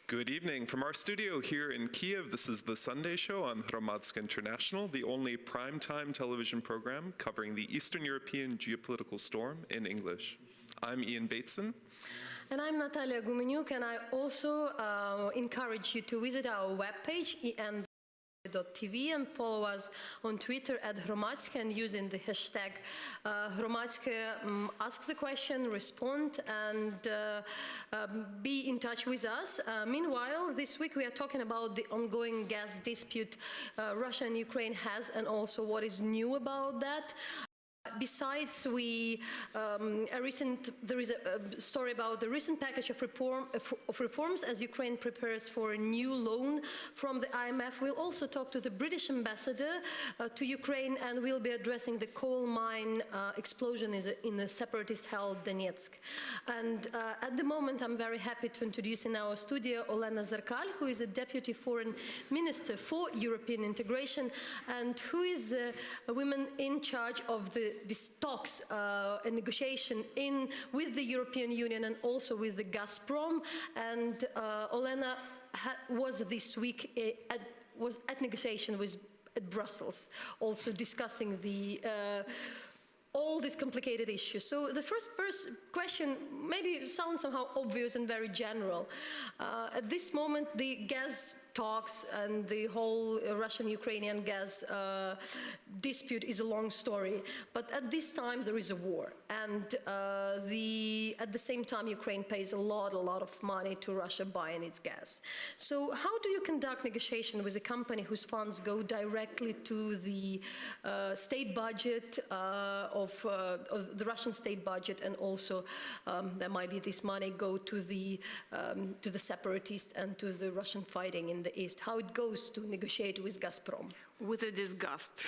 Good evening. From our studio here in Kiev, this is The Sunday Show on Hromadske International, the only primetime television program covering the Eastern European geopolitical storm in English. I'm Ian Bateson. And I'm Nataliya, and I also encourage you to visit our webpage, en.tv, and follow us on Twitter at Hromadske and using the hashtag Hromadske. Ask the question, respond, and be in touch with us. Meanwhile, this week we are talking about the ongoing gas dispute Russia and Ukraine has, and also what is new about that. Besides, there is a story about the recent package of reforms as Ukraine prepares for a new loan from the IMF. We'll also talk to the British ambassador to Ukraine, and we'll be addressing the coal mine explosion in the Separatist-held Donetsk. And at the moment, I'm very happy to introduce in our studio Olena Zerkal, who is a Deputy Foreign Minister for European Integration, and who is a woman in charge of these talks and negotiation with the European Union and also with the Gazprom. And Olena was this week at negotiation at Brussels, also discussing all these complicated issues. So the first question maybe sounds somehow obvious and very general. At this moment, the gas talks and the whole Russian-Ukrainian gas dispute is a long story. But at this time, there is a war. And at the same time, Ukraine pays a lot of money to Russia buying its gas. So how do you conduct negotiation with a company whose funds go directly to the state budget of the Russian state budget, and also there might be this money go to the separatists and to the Russian fighting in the east? How it goes to negotiate with Gazprom? With a disgust.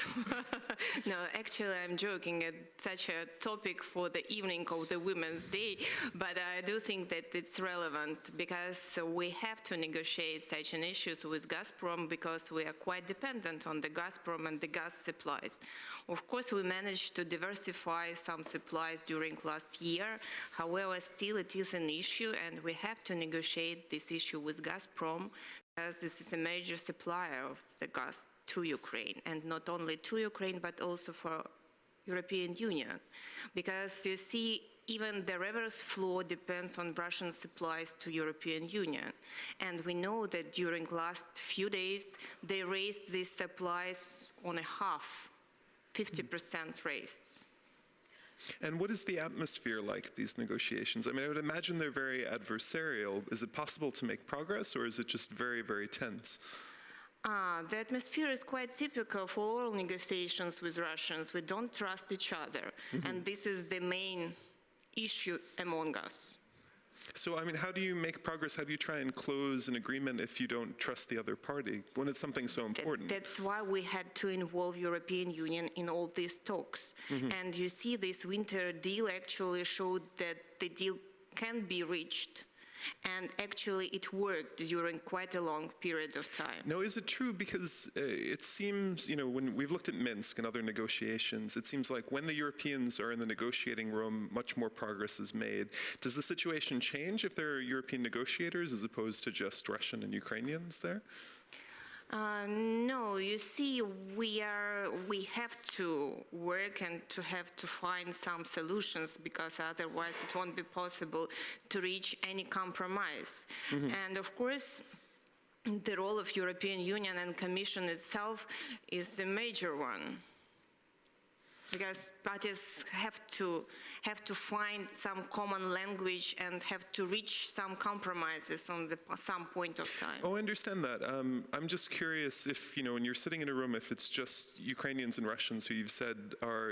No, actually I'm joking at such a topic for the evening of the Women's Day, but I do think that it's relevant because we have to negotiate such an issues with Gazprom because we are quite dependent on the Gazprom and the gas supplies. Of course, we managed to diversify some supplies during last year. However, still it is an issue, and we have to negotiate this issue with Gazprom because this is a major supplier of the gas to Ukraine, and not only to Ukraine, but also for European Union. Because you see, even the reverse flow depends on Russian supplies to European Union. And we know that during last few days, they raised these supplies on a half, 50% raised. And what is the atmosphere like, these negotiations? I mean, I would imagine they're very adversarial. Is it possible to make progress, or is it just very, very tense? The atmosphere is quite typical for all negotiations with Russians. We don't trust each other, and this is the main issue among us. So, I mean, how do you make progress? How do you try and close an agreement if you don't trust the other party, when it's something so important? That's why we had to involve European Union in all these talks. And you see, this winter deal actually showed that the deal can be reached. And actually it worked during quite a long period of time. Now, is it true? Because it seems, you know, when we've looked at Minsk and other negotiations, it seems like when the Europeans are in the negotiating room, much more progress is made. Does the situation change if there are European negotiators as opposed to just Russian and Ukrainians there? No, you see, we have to work and have to find some solutions, because otherwise it won't be possible to reach any compromise. And of course, the role of European Union and Commission itself is a major one, because parties have to find some common language and have to reach some compromises on some point of time. Oh, I understand that. I'm just curious if, you know, when you're sitting in a room, if it's just Ukrainians and Russians who you've said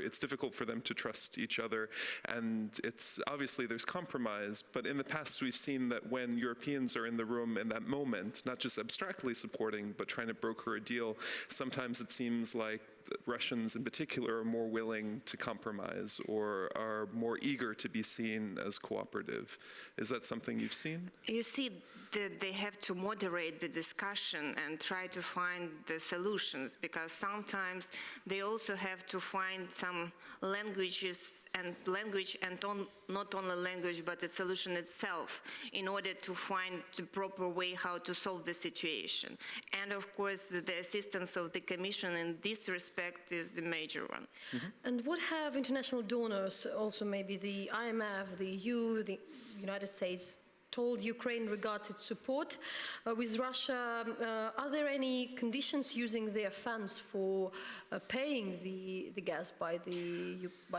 it's difficult for them to trust each other, and it's obviously there's compromise, but in the past we've seen that when Europeans are in the room in that moment, not just abstractly supporting, but trying to broker a deal, sometimes it seems like Russians in particular are more willing to compromise or are more eager to be seen as cooperative. Is that something you've seen? You see, they have to moderate the discussion and try to find the solutions, because sometimes they also have to find some language and not only language but the solution itself in order to find the proper way how to solve the situation. And of course, the assistance of the Commission in this respect is a major one. And what have international donors, also maybe the IMF, the EU, the United States, told Ukraine regards its support with Russia? Are there any conditions using their funds for paying the gas by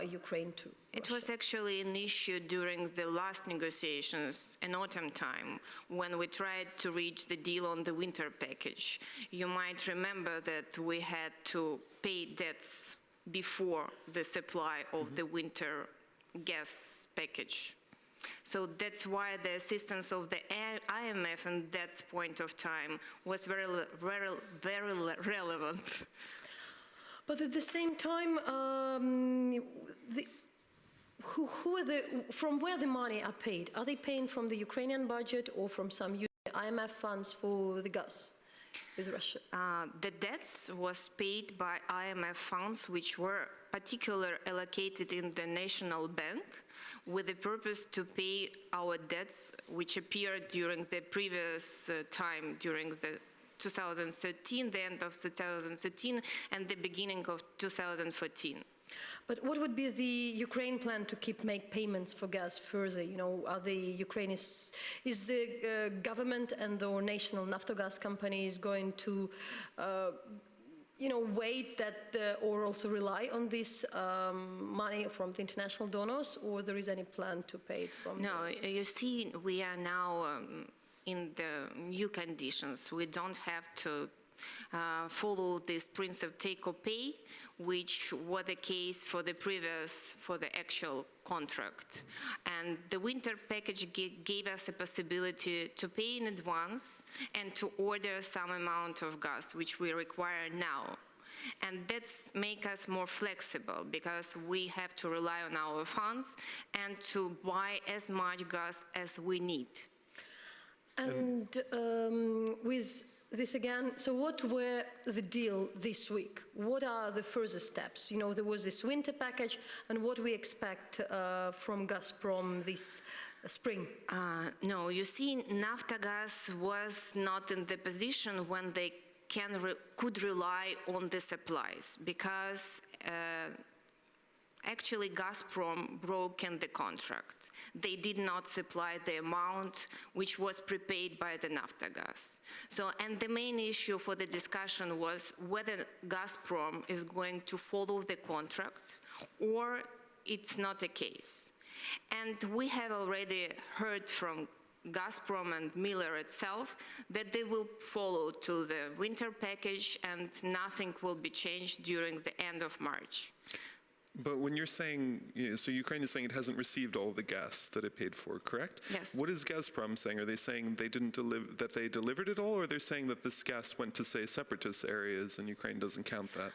Ukraine to Russia? It was actually an issue during the last negotiations in autumn time when we tried to reach the deal on the winter package. You might remember that we had to pay debts before the supply of the winter gas package. So that's why the assistance of the IMF at that point of time was very relevant. But at the same time, from where the money are paid? Are they paying from the Ukrainian budget or from some IMF funds for the gas with Russia? The debts was paid by IMF funds, which were particularly allocated in the National Bank, with the purpose to pay our debts which appeared during the previous time, during the 2013, the end of 2013 and the beginning of 2014. But what would be the Ukraine plan to make payments for gas further? Are the Ukraine is the government and the national Naftogaz company is going to wait or also rely on this money from the international donors, or there is any plan to pay it from? No, you see, we are now in the new conditions. We don't have to follow this principle of take or pay, which was the case for the actual contract. And the winter package gave us a possibility to pay in advance and to order some amount of gas, which we require now. And that's make us more flexible, because we have to rely on our funds and to buy as much gas as we need. And with this again, so what were the deal this week? What are the further steps? There was this winter package, and what we expect from Gazprom this spring? No, you see, Naftogaz was not in the position when they could rely on the supplies, because actually Gazprom broke the contract. They did not supply the amount which was prepaid by the Naftogaz. And the main issue for the discussion was whether Gazprom is going to follow the contract or it's not the case. And we have already heard from Gazprom and Miller itself that they will follow to the winter package and nothing will be changed during the end of March. But when you're saying, so Ukraine is saying it hasn't received all the gas that it paid for, correct? Yes. What is Gazprom saying? Are they saying they didn't that they delivered it all, or they're saying that this gas went to, say, separatist areas and Ukraine doesn't count that?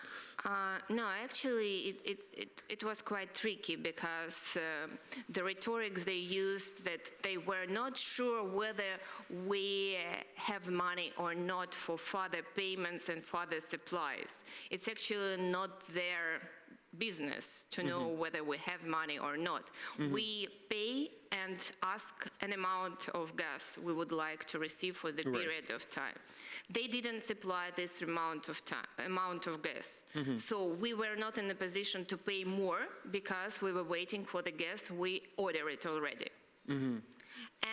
No, actually, it was quite tricky, because the rhetoric they used that they were not sure whether we have money or not for further payments and further supplies. It's actually not their business to know whether we have money or not. We pay and ask an amount of gas we would like to receive for the period of time. They didn't supply this amount of gas. So we were not in a position to pay more, because we were waiting for the gas we ordered it already.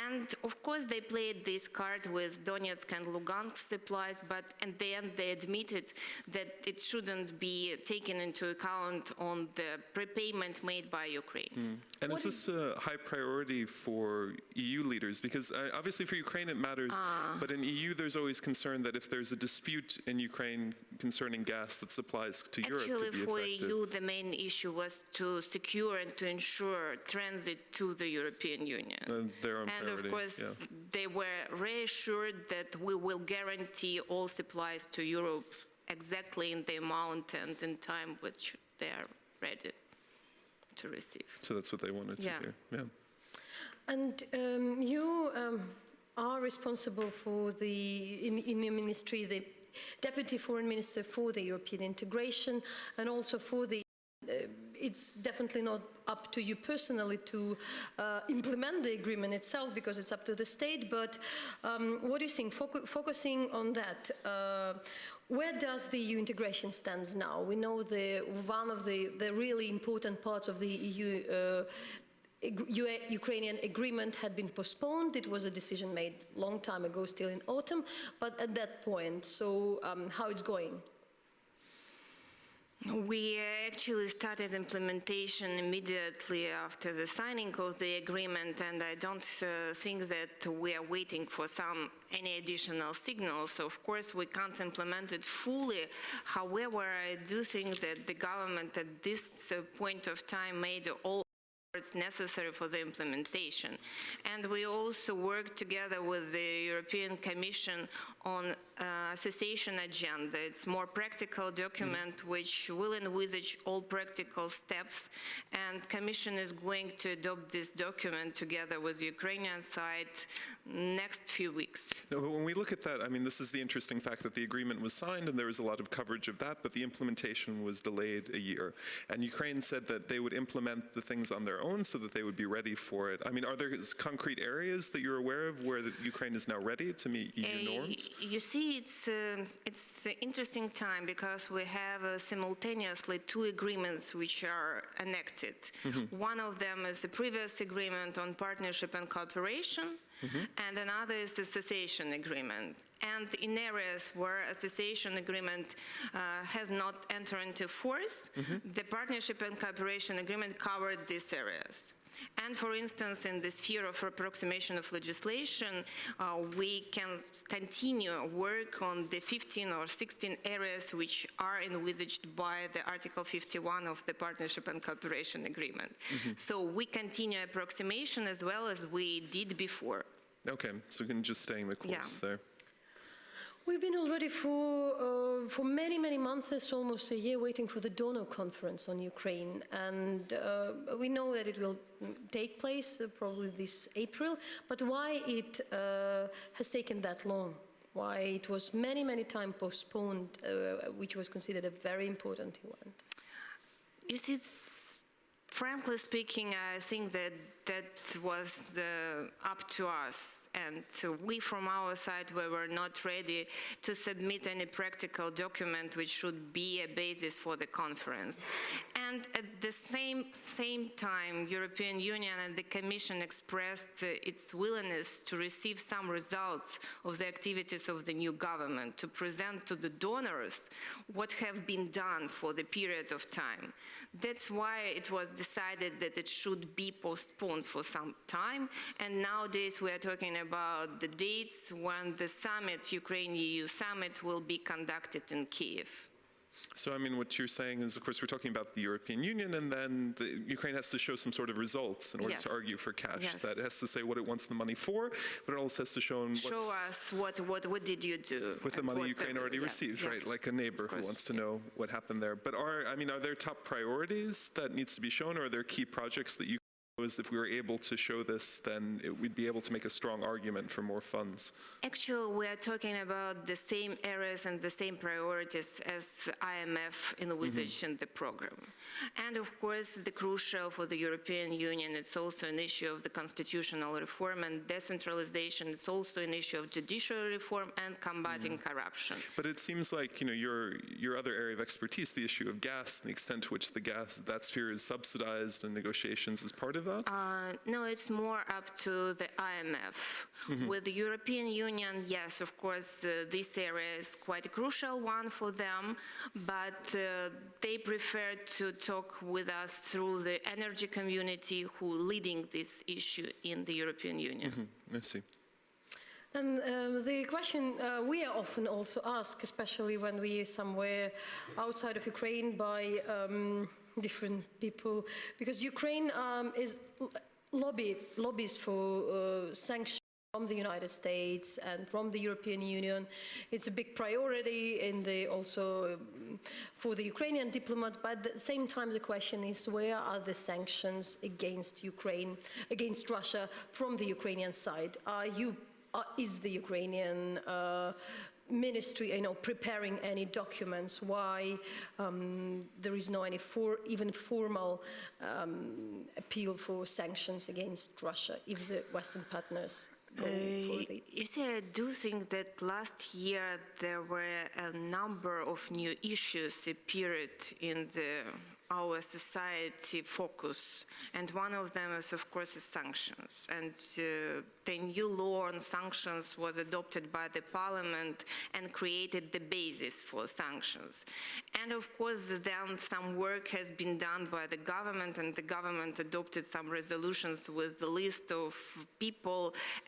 And of course they played this card with Donetsk and Lugansk supplies, but at the end they admitted that it shouldn't be taken into account on the prepayment made by Ukraine. And is this a high priority for EU leaders? Because obviously for Ukraine it matters, but in EU there's always concern that if there's a dispute in Ukraine concerning gas that supplies to Europe could be affected. Actually, for EU the main issue was to secure and to ensure transit to the European Union. And of course, they were reassured that we will guarantee all supplies to Europe exactly in the amount and in time which they are ready to receive. So that's what they wanted to hear. Yeah. And you are responsible for in your ministry, the Deputy Foreign Minister for the European integration, and also for the it's definitely not up to you personally to implement the agreement itself, because it's up to the state, but what do you think, focusing on that, where does the EU integration stand now? We know one of the really important parts of the EU-Ukrainian agreement had been postponed. It was a decision made a long time ago, still in autumn, but at that point, so how it's going? We actually started implementation immediately after the signing of the agreement, and I don't think that we are waiting for any additional signals. So of course we can't implement it fully. However, I do think that the government at this point of time made all efforts necessary for the implementation. And we also work together with the European Commission on association agenda. It's more practical document which will envisage all practical steps, and Commission is going to adopt this document together with the Ukrainian side next few weeks. No, but when we look at that, I mean, this is the interesting fact that the agreement was signed and there was a lot of coverage of that, but the implementation was delayed a year. And Ukraine said that they would implement the things on their own so that they would be ready for it. I mean, are there concrete areas that you're aware of where Ukraine is now ready to meet EU norms? You see, it's an interesting time because we have simultaneously two agreements which are enacted. One of them is the previous agreement on partnership and cooperation, and another is the association agreement. And in areas where association agreement has not entered into force, the partnership and cooperation agreement covered these areas. And for instance, in the sphere of approximation of legislation, we can continue work on the 15 or 16 areas which are envisaged by the Article 51 of the Partnership and Cooperation Agreement. So we continue approximation as well as we did before. Okay, so we can just stay in the course there. We've been already for many months, almost a year, waiting for the donor conference on Ukraine, and we know that it will take place probably this April, but why it has taken that long? Why it was many times postponed, which was considered a very important event? You see, frankly speaking, I think that was up to us, and we from our side we were not ready to submit any practical document which should be a basis for the conference. And at the same time, European Union and the Commission expressed its willingness to receive some results of the activities of the new government, to present to the donors what have been done for the period of time. That's why it was decided that it should be postponed for some time, and nowadays we are talking about the dates when the summit, Ukraine-EU summit, will be conducted in Kyiv. So, I mean, what you're saying is, of course, we're talking about the European Union, and then Ukraine has to show some sort of results in order to argue for cash. That has to say what it wants the money for, but it also has to show us what did you do with the money Ukraine already received, right? Like a neighbor who wants to know what happened there. But are there top priorities that needs to be shown, or are there key projects that you? If we were able to show this, then we'd be able to make a strong argument for more funds. Actually, we are talking about the same areas and the same priorities as IMF envisaged in the program. And of course, the crucial for the European Union, it's also an issue of the constitutional reform and decentralization. It's also an issue of judicial reform and combating corruption. But it seems like, your other area of expertise, the issue of gas, and the extent to which that sphere is subsidized and negotiations is part of that? No, it's more up to the IMF. With the European Union, yes, of course, this area is quite a crucial one for them, but they prefer to talk with us through the energy community who leading this issue in the European Union. I see. And the question we are often also asked, especially when we are somewhere outside of Ukraine by different people, because Ukraine is lobbies for sanctions from the United States and from the European Union. It's a big priority also for the Ukrainian diplomat, but at the same time the question is, where are the sanctions against Ukraine, against Russia from the Ukrainian side? Is the Ukrainian ministry, preparing any documents? Why there is no even formal appeal for sanctions against Russia if the Western partners go for the... You see, I do think that last year there were a number of new issues appeared in our society focus, and one of them is, of course, sanctions. And the new law on sanctions was adopted by the parliament and created the basis for sanctions. And of course, then some work has been done by the government, and the government adopted some resolutions with the list of people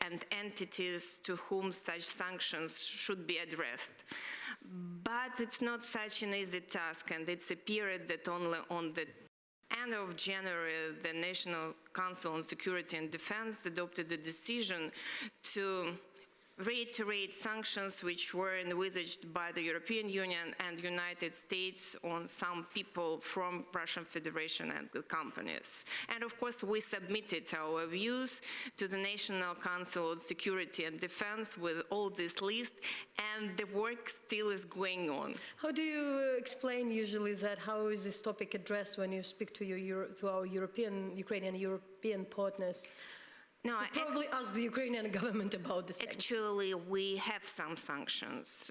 and entities to whom such sanctions should be addressed. But it's not such an easy task, and it's a period that only on the end of January, the National Council on Security and Defense adopted a decision to reiterate sanctions which were envisaged by the European Union and United States on some people from Russian Federation and the companies. And of course, we submitted our views to the National Council on Security and Defense with all this list, and the work still is going on. How do you explain usually that? How is this topic addressed when you speak to our Ukrainian European partners? No, probably ask the Ukrainian government about this. Actually, we have some sanctions.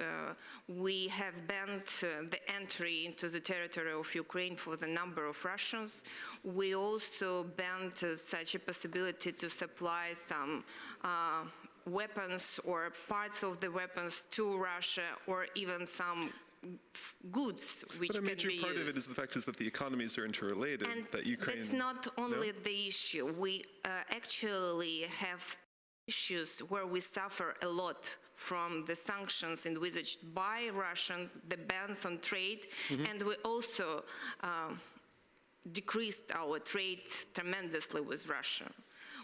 We have banned the entry into the territory of Ukraine for the number of Russians. We also banned such a possibility to supply some weapons or parts of the weapons to Russia, or even some goods which can be used. But a major part of it is the fact that the economies are interrelated, and that Ukraine... that's not only the issue. We actually have issues where we suffer a lot from the sanctions envisaged by Russia, the bans on trade, and we also decreased our trade tremendously with Russia.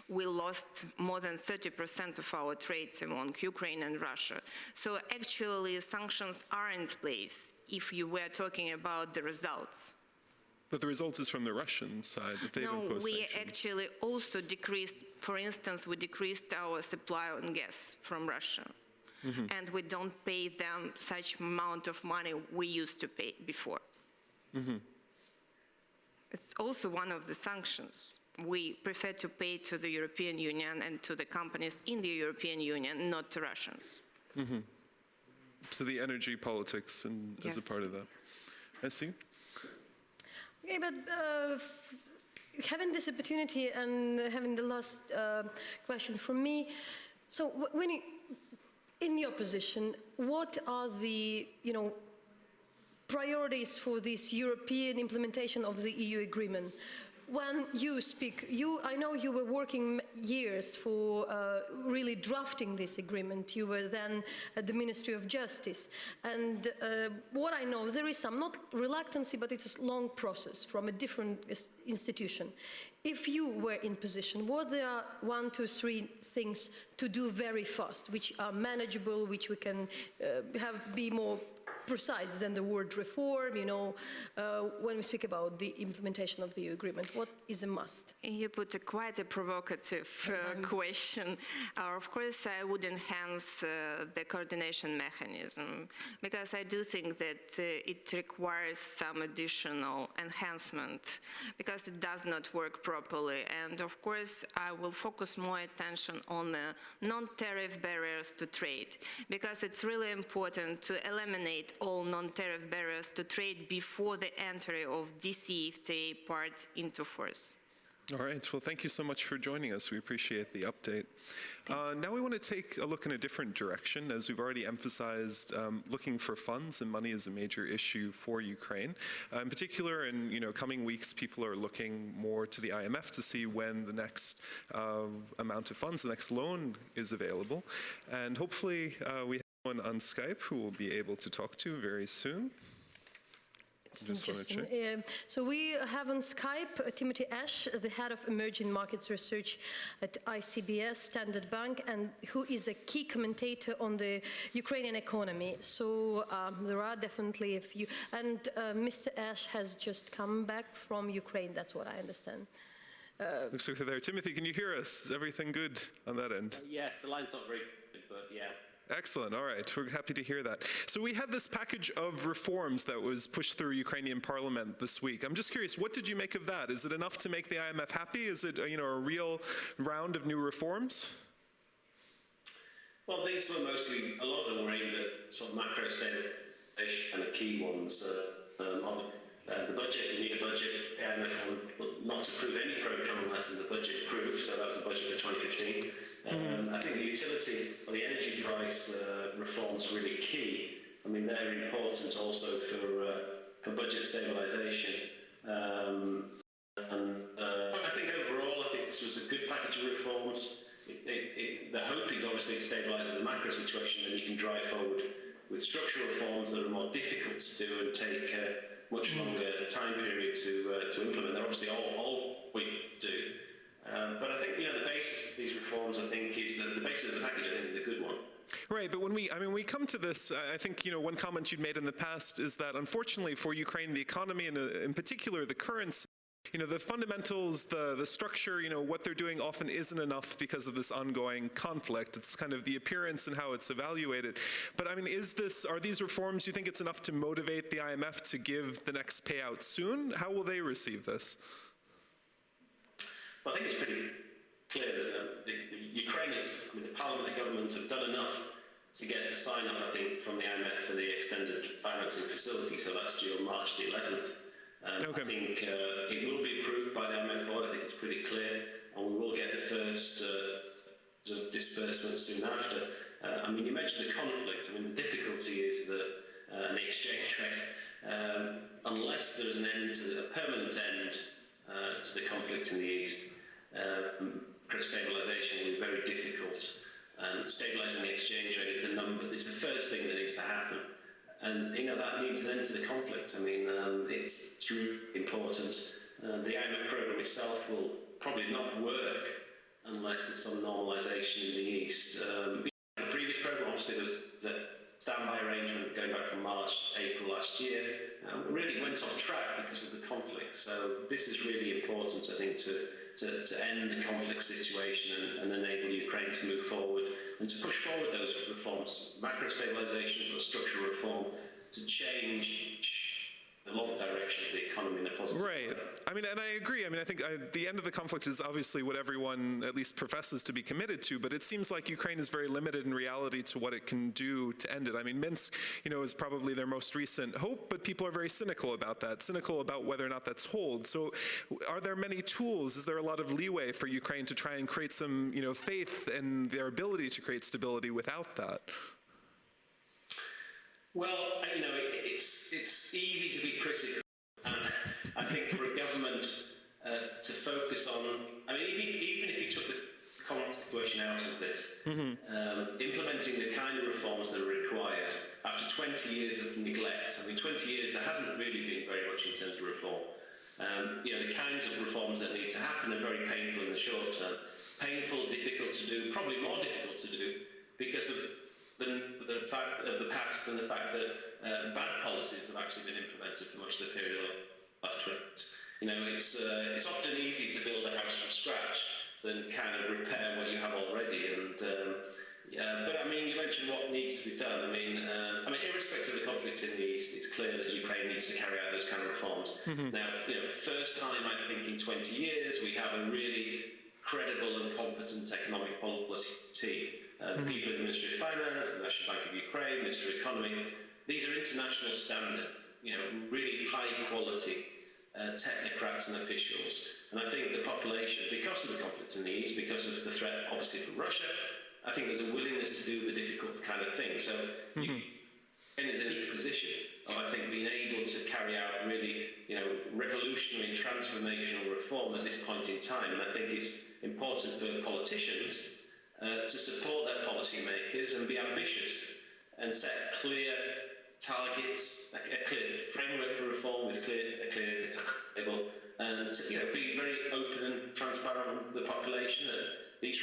We lost more than 30% of our trade among Ukraine and Russia. So actually, sanctions are in place if you were talking about the results. But the result is from the Russian side, that they've imposed we sanctions. actually also decreased, for instance, we decreased our supply on gas from Russia. And we don't pay them such amount of money we used to pay before. It's also one of the sanctions. We prefer to pay to the European Union and to the companies in the European Union, not to Russians. So the energy politics as a part of that. I see. Okay, but having this opportunity and having the last question from me, so when in your position, what are the priorities for this European implementation of the EU agreement? When you speak, I know you were working years for really drafting this agreement. You were then at the Ministry of Justice. And what I know, there is some, not reluctancy, but it's a long process from a different institution. If you were in position, what there are 1, 2, 3 things to do very fast, which are manageable, which we can be more precise than the word reform, when we speak about the implementation of the EU agreement? What is a must? You put quite a provocative question. Of course, I would enhance the coordination mechanism, because I do think that it requires some additional enhancement, because it does not work properly. And of course, I will focus more attention on the non-tariff barriers to trade, because it's really important to eliminate all non-tariff barriers to trade before the entry of DCFTA part into force. All right. Well, thank you so much for joining us. We appreciate the update. Now we want to take a look in a different direction. As we've already emphasized, looking for funds and money is a major issue for Ukraine. In particular, in coming weeks, people are looking more to the IMF to see when the next amount of funds, the next loan is available. And hopefully we have on Skype who we'll be able to talk to very soon. Just wanna check. So we have on Skype Timothy Ash, the head of emerging markets research at ICBC-Standard Bank, and who is a key commentator on the Ukrainian economy. So there are definitely a few, and Mr. Ash has just come back from Ukraine, that's what I understand. Looks like they're there. Timothy, can you hear us? Is everything good on that end? Yes, the line's not very good, but yeah. Excellent. All right. We're happy to hear that. So we had this package of reforms that was pushed through Ukrainian parliament this week. I'm just curious, what did you make of that? Is it enough to make the IMF happy? Is it, a real round of new reforms? Well, these were mostly, a lot of them were aimed at sort of macro stabilization kind of key ones. The budget, you need a budget. The IMF will not approve any program unless the budget approved, so that was the budget for 2015. I think the utility or the energy price reforms are really key. I mean, they're important also for budget stabilisation. I think overall, I think this was a good package of reforms. The hope is obviously it stabilises the macro situation, and you can drive forward with structural reforms that are more difficult to do and take much longer time period to implement. They're obviously always do. But I think, the basis of these reforms, I think, is that the basis of the package, I think, is a good one. Right, but when we come to this, I think, one comment you'd made in the past is that, unfortunately, for Ukraine, the economy, and in particular the currency, the fundamentals, the structure, what they're doing often isn't enough because of this ongoing conflict. It's kind of the appearance and how it's evaluated. But I mean, are these reforms, do you think it's enough to motivate the IMF to give the next payout soon? How will they receive this? Well, I think it's pretty clear that the Ukrainians, the parliament, the government have done enough to get the sign-off, I think, from the IMF for the extended financing facility. So that's due on March the 11th. Okay. I think it will be approved by the IMF board. I think it's pretty clear, and we will get the first disbursement soon after. I mean, you mentioned the conflict. I mean, the difficulty is that the exchange rate, unless there's a permanent end to the conflict in the east, stabilisation will be very difficult. Stabilising the exchange rate is the first thing that needs to happen. And, that needs an end to the conflict. I mean, it's really important. The IMF programme itself will probably not work unless there's some normalisation in the east. The previous programme, obviously, there was a standby arrangement going back from March, April last year. Really went off track because of the conflict. So this is really important, I think, to end the conflict situation and enable Ukraine to move forward and to push forward those reforms, macro stabilisation, but structural reform, to change the long direction of the economy in a positive way. Right. I mean, and I agree. I mean, I think the end of the conflict is obviously what everyone at least professes to be committed to, but it seems like Ukraine is very limited in reality to what it can do to end it. I mean, Minsk, is probably their most recent hope, but people are very cynical about that, cynical about whether or not that's hold. So are there many tools? Is there a lot of leeway for Ukraine to try and create some, faith in their ability to create stability without that? Well, it's easy to be critical. I think for a government to focus on, even if you took the current situation out of this, implementing the kind of reforms that are required after 20 years of neglect. 20 years, there hasn't really been very much in terms of reform. The kinds of reforms that need to happen are very painful in the short term. Painful, difficult to do, probably more difficult to do because of the fact of the past and the fact that bad policies have actually been implemented for much of the period of the last 20 years. It's often easier to build a house from scratch than kind of repair what you have already. But you mentioned what needs to be done. Irrespective of the conflict in the east, it's clear that Ukraine needs to carry out those kind of reforms. Now, first time I think in 20 years we have a really credible and competent economic policy team. The people in the Ministry of Finance, the National Bank of Ukraine, Ministry of Economy, these are international standard, really high quality technocrats and officials. And I think the population, because of the conflict in the east, because of the threat obviously from Russia, I think there's a willingness to do the difficult kind of thing. So Ukraine is in a unique position of, I think, being able to carry out really, revolutionary and transformational reform at this point in time. And I think it's important for politicians to support their policymakers and be ambitious and set clear targets, a clear framework for reform with a clear timetable, and be very open and transparent with the population. These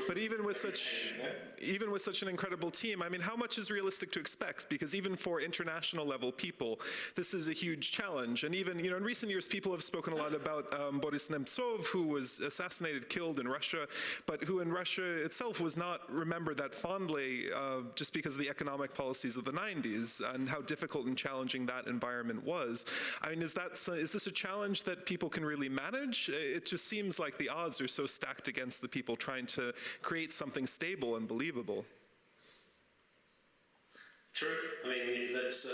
But even with such an incredible team, I mean, how much is realistic to expect? Because even for international level people, this is a huge challenge. And even, in recent years, people have spoken a lot about Boris Nemtsov, who was assassinated, killed in Russia, but who in Russia itself was not remembered that fondly just because of the economic policies of the 90s and how difficult and challenging that environment was. I mean, is this a challenge that people can really manage? It just seems like the odds are so stacked against the people trying to create something stable and believable. True. I mean, that's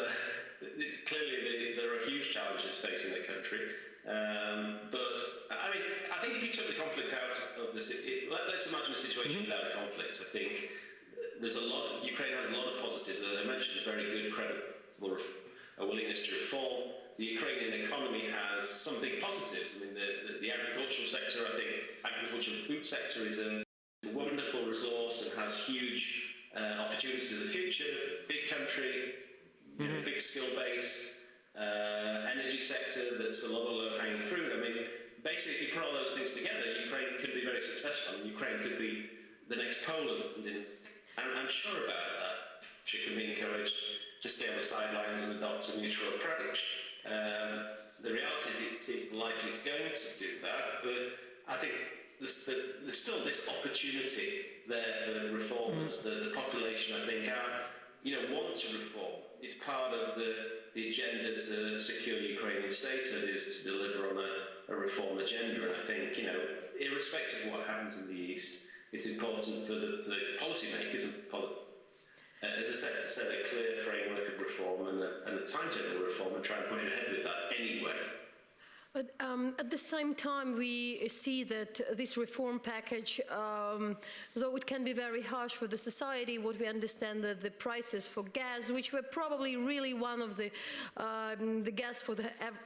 clearly there are huge challenges facing the country. But I mean, I think if you took the conflict out of the city, let's imagine a situation without a conflict. I think there's Ukraine has a lot of positives. As I mentioned, a very good, credible, a willingness to reform. The Ukrainian economy has some big positives. I mean, the agricultural sector, I think, agricultural food sector is a wonderful resource and has huge opportunities in the future. Big country, big skill base, energy sector that's a lot of low-hanging fruit. I mean, basically, if you put all those things together, Ukraine could be very successful, and Ukraine could be the next Poland. And I'm sure about that. She can be encouraged to stay on the sidelines and adopt a neutral approach. The reality is it's likely it's going to do that, but I think there's still this opportunity there for reformers. The population, I think, want to reform. It's part of the agenda to secure Ukrainian statehood is to deliver on a reform agenda. And I think, irrespective of what happens in the East, it's important for the policymakers and as I said, to set a clear framework of reform and a timetable of reform and try and push ahead with that anyway. But at the same time, we see that this reform package, though it can be very harsh for the society, what we understand that the prices for gas, which were probably really one of the gas for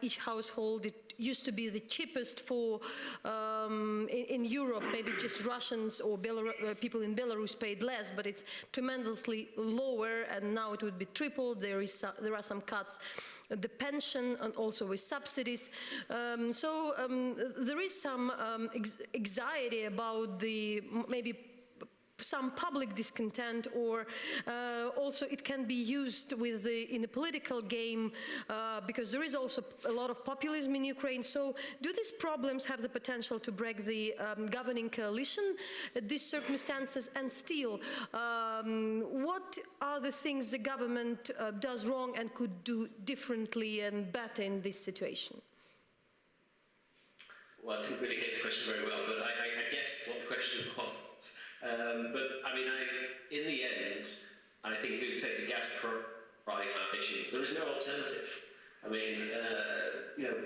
each household, it used to be the cheapest for in Europe. Maybe just Russians or people in Belarus paid less, but it's tremendously lower, and now it would be tripled. There are some cuts. The pension and also with subsidies. So there is some anxiety about maybe some public discontent, or also it can be used in the political game because there is also a lot of populism in Ukraine. So do these problems have the potential to break the governing coalition at these circumstances? And still, what are the things the government does wrong and could do differently and better in this situation? Well, I didn't really hear the question very well, but I guess what the question was. But I mean, in the end, I think if you take the gas price issue, there is no alternative. I mean,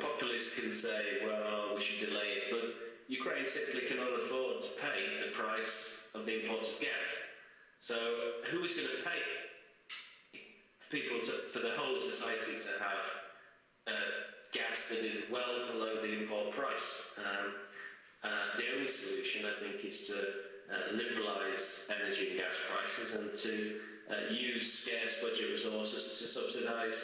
populists can say, well, we should delay it, but Ukraine simply cannot afford to pay the price of the imported gas. So who is going to pay for the whole of society to have gas that is well below the import price? The only solution, I think, is to liberalise energy and gas prices and to use scarce budget resources to subsidise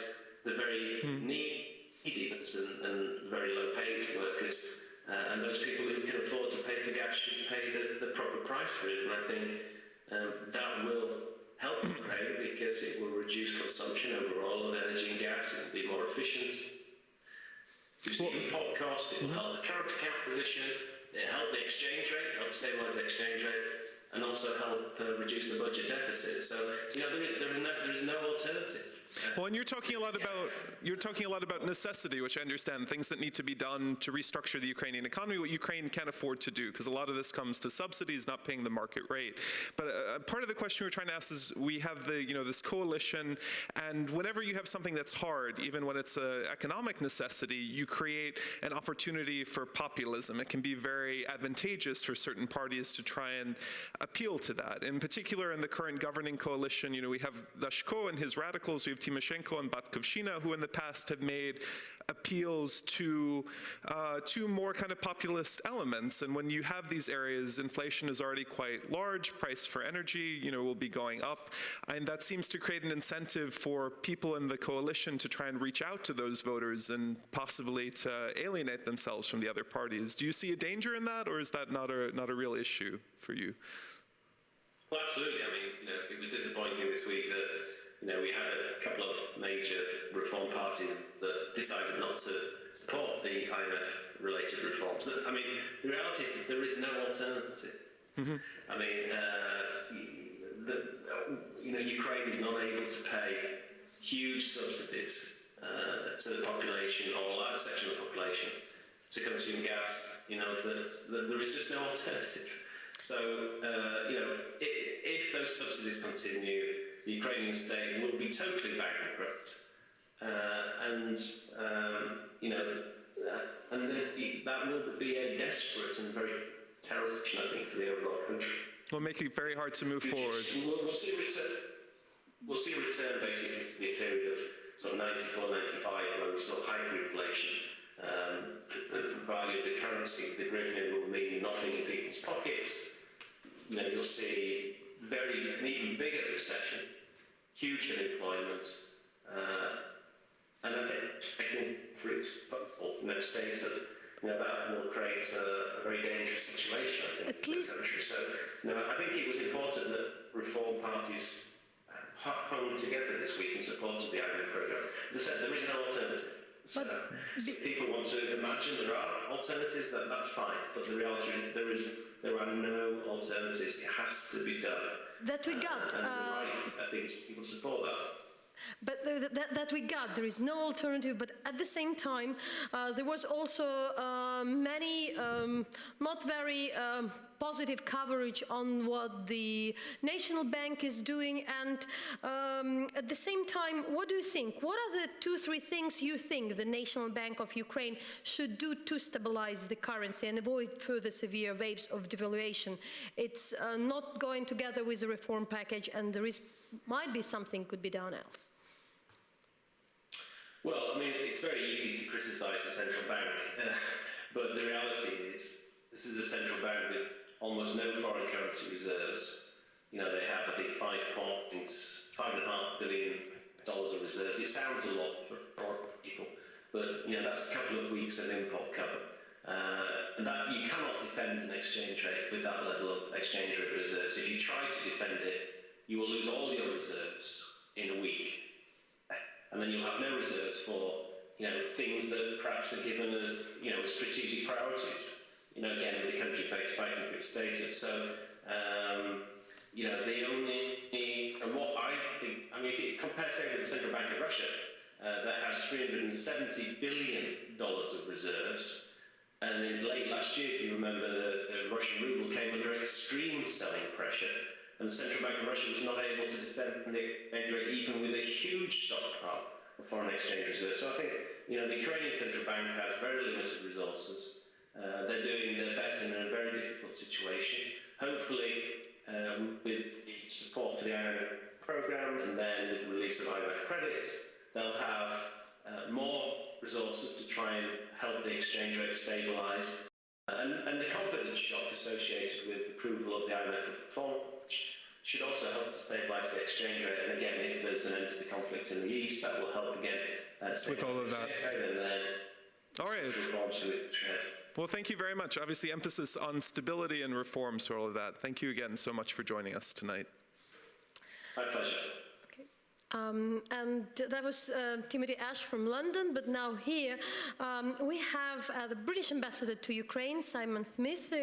the very needy and very low-paid workers. And those people who can afford to pay for gas should pay the proper price for it. And I think that will help Ukraine because it will reduce consumption overall of energy and gas. It will be more efficient. Reduce the import cost. It will help the current account position. It help the exchange rate, help stabilise the exchange rate, and also help reduce the budget deficit. So, there is no alternative. Well, and you're talking a lot about necessity, which I understand, things that need to be done to restructure the Ukrainian economy, what Ukraine can't afford to do, because a lot of this comes to subsidies, not paying the market rate. But part of the question we're trying to ask is, we have this coalition, and whenever you have something that's hard, even when it's an economic necessity, you create an opportunity for populism. It can be very advantageous for certain parties to try and appeal to that. In particular, in the current governing coalition, we have Zasyadko and his radicals. We have Representative Tymoshenko and Batkovshina, who in the past have made appeals to more kind of populist elements. And when you have these areas, inflation is already quite large, price for energy, will be going up. And that seems to create an incentive for people in the coalition to try and reach out to those voters and possibly to alienate themselves from the other parties. Do you see a danger in that, or is that not a real issue for you? Well, absolutely. I mean, it was disappointing this week that we had a couple of major reform parties that decided not to support the IMF-related reforms. I mean, the reality is that there is no alternative. Mm-hmm. I mean, Ukraine is not able to pay huge subsidies to the population, or a large section of the population, to consume gas. That there is just no alternative. So, if those subsidies continue, the Ukrainian state will be totally bankrupt, and that will be a desperate and very terrible situation, I think, for the overall country. Will make it very hard to move forward. We'll see a return basically to the period of sort of 94, 95, where we saw hyperinflation. The value of the currency, the hryvnia, will mean nothing in people's pockets. You'll see an even bigger recession, huge unemployment, and I think expecting for its next state that will create a very dangerous situation, I think, for the country. So, I think it was important that reform parties hung together this week and supported the IMF programme. As I said, there is no alternative. So, if people want to imagine there are alternatives, that's fine. But the reality is there are no alternatives. It has to be done. That we got. And I think people support that. But that we got, there is no alternative, but at the same time, there was also many not very positive coverage on what the National Bank is doing, and at the same time, what do you think? What are the 2-3 things you think the National Bank of Ukraine should do to stabilize the currency and avoid further severe waves of devaluation? It's not going together with the reform package, and might be something could be done else. Well, I mean, it's very easy to criticise the central bank, but the reality is this is a central bank with almost no foreign currency reserves. They have, I think, $5.5 billion of reserves. It sounds a lot for people, but that's a couple of weeks of import cover. And that you cannot defend an exchange rate with that level of exchange rate reserves. If you try to defend it, you will lose all your reserves in a week, and then you'll have no reserves for things that perhaps are given as strategic priorities. Again, with the country fighting for its status. So they only what I think. I mean, if you compare, say, with the Central Bank of Russia, that has $370 billion of reserves, and in late last year, if you remember, the Russian ruble came under extreme selling pressure. And the Central Bank of Russia was not able to defend the exchange rate even with a huge stockpile of foreign exchange reserves. So I think, the Ukrainian Central Bank has very limited resources. They're doing their best in a very difficult situation. Hopefully, with the support for the IMF programme and then with the release of IMF credits, they'll have more resources to try and help the exchange rate stabilise. And the confidence shock associated with the approval of the IMF reform should also help to stabilise the exchange rate. And again, if there's an end to the conflict in the east, that will help again. With all of that. And then all right. Reforms to it. Well, thank you very much. Obviously, emphasis on stability and reforms for all of that. Thank you again so much for joining us tonight. My pleasure. And that was Timothy Ash from London, but now here we have the British ambassador to Ukraine, Simon Smith.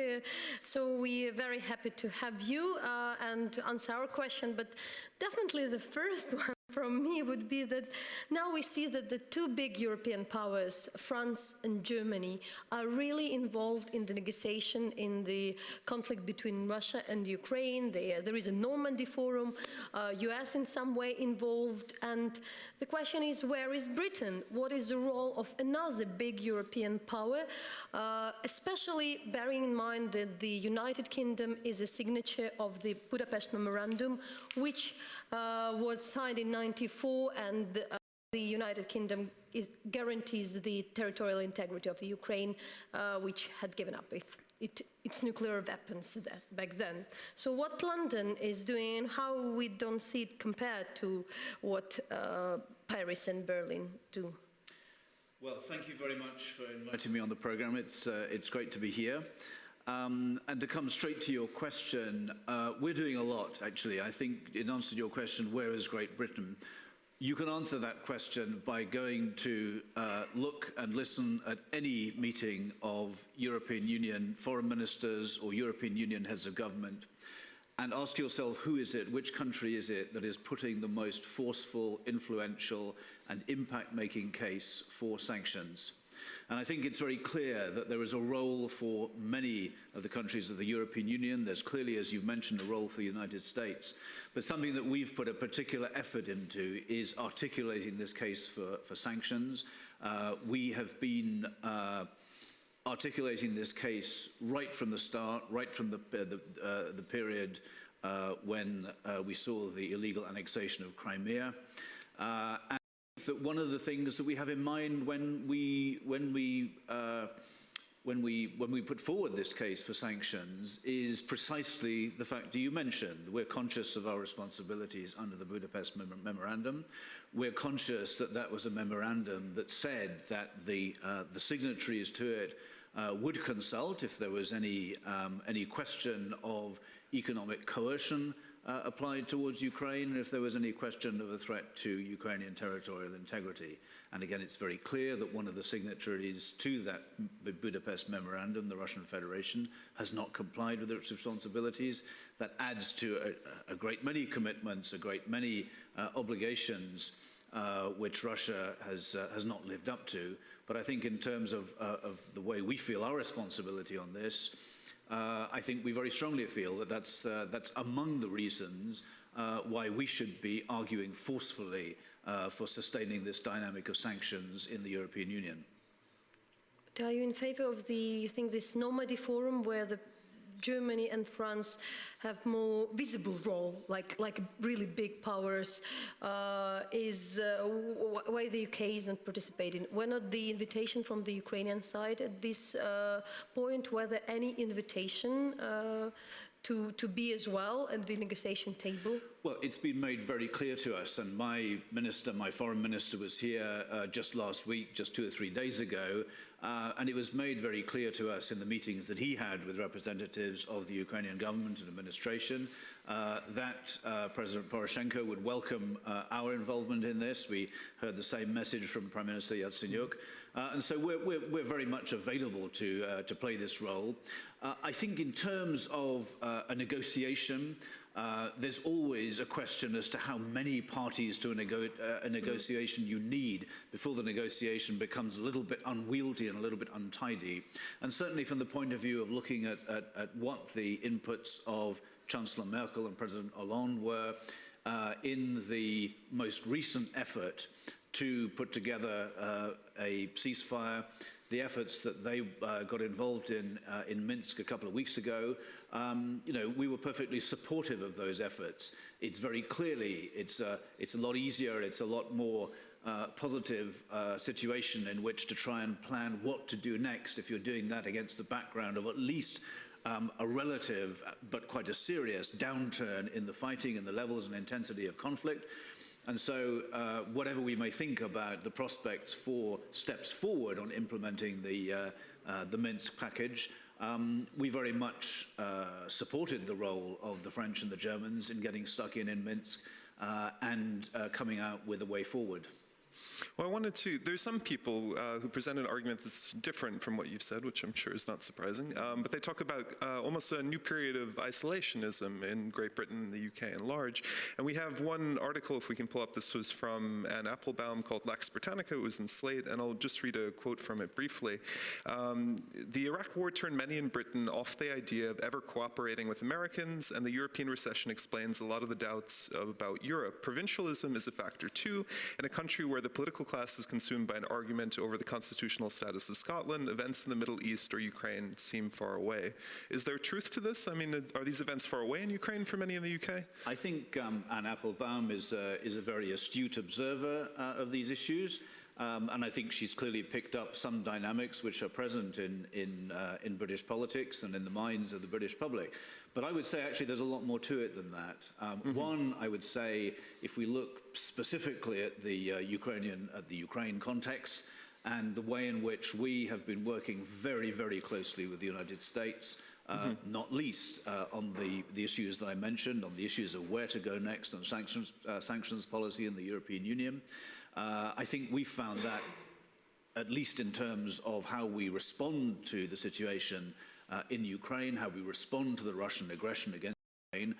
So we are very happy to have you and to answer our question, but definitely the first one from me would be that now we see that the two big European powers, France and Germany, are really involved in the negotiation in the conflict between Russia and Ukraine. There is a Normandy forum, US in some way involved, and the question is, where is Britain? What is the role of another big European power, especially bearing in mind that the United Kingdom is a signature of the Budapest Memorandum, which was signed in 1994, and the United Kingdom guarantees the territorial integrity of the Ukraine, which had given up its nuclear weapons back then. So what London is doing and how we don't see it compared to what Paris and Berlin do? Well, thank you very much for inviting me on the program. It's great to be here. And to come straight to your question, we're doing a lot, actually. I think in answer to your question, where is Great Britain? You can answer that question by going to look and listen at any meeting of European Union foreign ministers or European Union heads of government and ask yourself, who is it, which country is it that is putting the most forceful, influential and impact-making case for sanctions? And I think it's very clear that there is a role for many of the countries of the European Union. There's clearly, as you've mentioned, a role for the United States. But something that we've put a particular effort into is articulating this case for sanctions. We have been articulating this case right from the start, right from the period when we saw the illegal annexation of Crimea. And that one of the things that we have in mind when we put forward this case for sanctions is precisely the factor you mentioned. We're conscious of our responsibilities under the Budapest Memorandum. We're conscious that that was a memorandum that said that the signatories to it would consult if there was any question of economic coercion applied towards Ukraine, and if there was any question of a threat to Ukrainian territorial integrity. And again, it's very clear that one of the signatories to that Budapest Memorandum, the Russian Federation, has not complied with its responsibilities. That adds to a great many commitments, a great many obligations which Russia has not lived up to. But I think in terms of the way we feel our responsibility on this, I think we very strongly feel that that's among the reasons why we should be arguing forcefully for sustaining this dynamic of sanctions in the European Union. But are you in favor of you think this Normandy Forum, where Germany and France have more visible role, like really big powers, why the UK is not participating? Were not the invitation from the Ukrainian side at this point, were there any invitation to be as well at the negotiation table? Well, it's been made very clear to us, and my foreign minister was here just last week, just 2 or 3 days ago, and it was made very clear to us in the meetings that he had with representatives of the Ukrainian government and administration that President Poroshenko would welcome our involvement in this. We heard the same message from Prime Minister Zasyadko, and so we're very much available to play this role. I think in terms of a negotiation, there's always a question as to how many parties to a negotiation you need before the negotiation becomes a little bit unwieldy and a little bit untidy. And certainly from the point of view of looking at what the inputs of Chancellor Merkel and President Hollande were in the most recent effort to put together a ceasefire, the efforts that they got involved in Minsk a couple of weeks ago, we were perfectly supportive of those efforts. It's very clearly, it's a lot easier, it's a lot more positive situation in which to try and plan what to do next if you're doing that against the background of at least a relative but quite a serious downturn in the fighting and the levels and intensity of conflict. And so whatever we may think about the prospects for steps forward on implementing the Minsk package, we very much supported the role of the French and the Germans in getting stuck in Minsk and coming out with a way forward. Well, there's some people who present an argument that's different from what you've said, which I'm sure is not surprising, but they talk about almost a new period of isolationism in Great Britain and the UK at large. And we have one article, if we can pull up, this was from Anne Applebaum called Lex Britannica. It was in Slate, and I'll just read a quote from it briefly. The Iraq War turned many in Britain off the idea of ever cooperating with Americans, and the European recession explains a lot of the doubts about Europe. Provincialism is a factor too, in a country where the political class is consumed by an argument over the constitutional status of Scotland, events in the Middle East or Ukraine seem far away. Is there truth to this? I mean, are these events far away in Ukraine for many in the UK? I think Anne Applebaum is a very astute observer of these issues. And I think she's clearly picked up some dynamics which are present in British politics and in the minds of the British public. But I would say actually there's a lot more to it than that. One, I would say, if we look specifically at the Ukraine context and the way in which we have been working very, very closely with the United States, not least on the issues that I mentioned, on the issues of where to go next on sanctions policy in the European Union. I think we found that, at least in terms of how we respond to the situation in Ukraine, how we respond to the Russian aggression against Ukraine,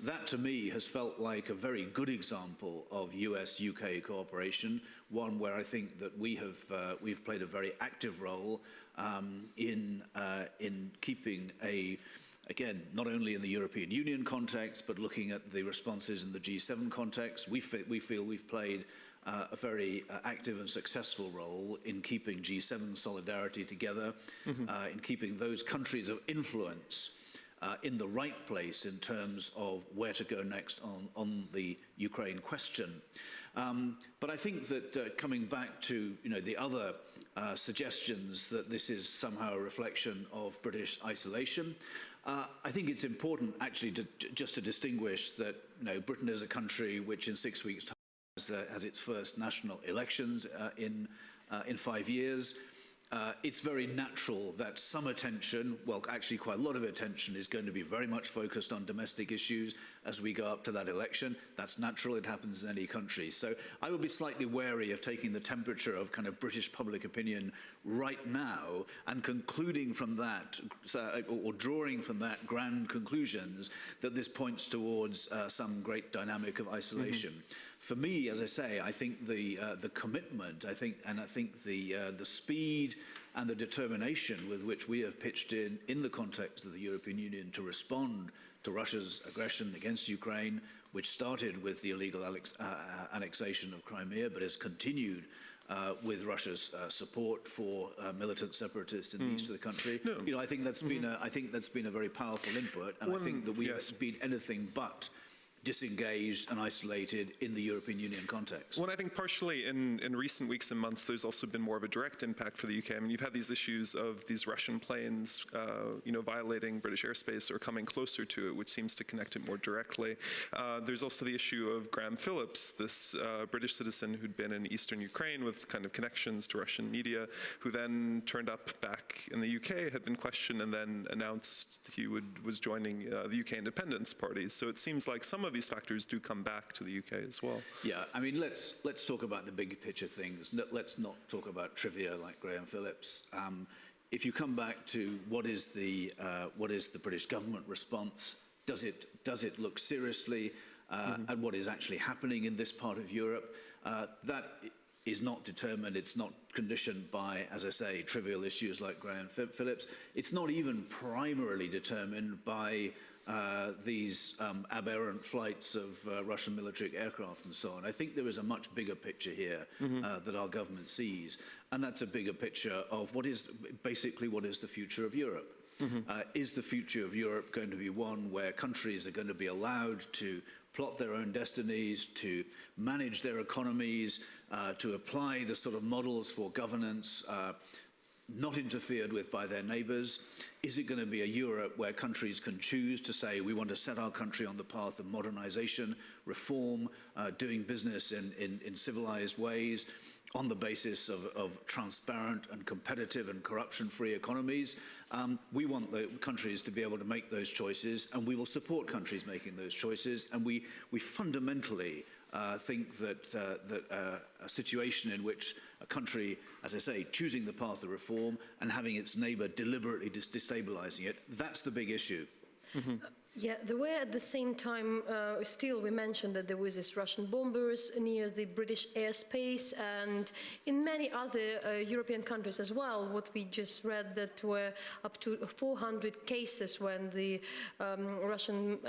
that to me has felt like a very good example of US-UK cooperation, one where I think that we've played a very active role in keeping again, not only in the European Union context, but looking at the responses in the G7 context. We feel we've played a very active and successful role in keeping G7 solidarity together, in keeping those countries of influence in the right place in terms of where to go next on the Ukraine question. But I think that coming back to the other suggestions that this is somehow a reflection of British isolation, I think it's important actually just to distinguish that Britain is a country which in 6 weeks' time has its first national elections in 5 years. It's very natural that some attention, well, actually quite a lot of attention, is going to be very much focused on domestic issues as we go up to that election. That's natural. It happens in any country. So I would be slightly wary of taking the temperature of kind of British public opinion right now and concluding from that, or drawing from that grand conclusions that this points towards some great dynamic of isolation. For me, as I say, I think the commitment, I think the speed and the determination with which we have pitched in the context of the European Union to respond to Russia's aggression against Ukraine, which started with the illegal annexation of Crimea, but has continued with Russia's support for militant separatists in the east of the country. I think that's been a very powerful input, and I think that we have been anything but disengaged and isolated in the European Union context. Well, I think partially in recent weeks and months, there's also been more of a direct impact for the UK. I mean, you've had these issues of these Russian planes, violating British airspace or coming closer to it, which seems to connect it more directly. There's also the issue of Graham Phillips, this British citizen who'd been in eastern Ukraine with kind of connections to Russian media, who then turned up back in the UK, had been questioned, and then announced he was joining the UK Independence Party. So it seems like some of these factors do come back to the UK as well. Yeah, I mean, let's talk about the big picture things. Let's not talk about trivia like Graham Phillips. If you come back to what is the British government response, does it look seriously at what is actually happening in this part of Europe? That is not determined, it's not conditioned by, as I say, trivial issues like Graham Phillips. It's not even primarily determined by these aberrant flights of Russian military aircraft and so on. I think there is a much bigger picture here that our government sees, and that's a bigger picture of what is the future of Europe. Is the future of Europe going to be one where countries are going to be allowed to plot their own destinies, to manage their economies, to apply the sort of models for governance not interfered with by their neighbours? Is it going to be a Europe where countries can choose to say, we want to set our country on the path of modernisation, reform, doing business in civilised ways on the basis of transparent and competitive and corruption-free economies? We want the countries to be able to make those choices, and we will support countries making those choices, and we fundamentally think that a situation in which a country, as I say, choosing the path of reform and having its neighbour deliberately destabilising it, that's the big issue. Yeah, there were at the same time, still we mentioned that there was this Russian bombers near the British airspace, and in many other European countries as well. What we just read, that were up to 400 cases when the Russian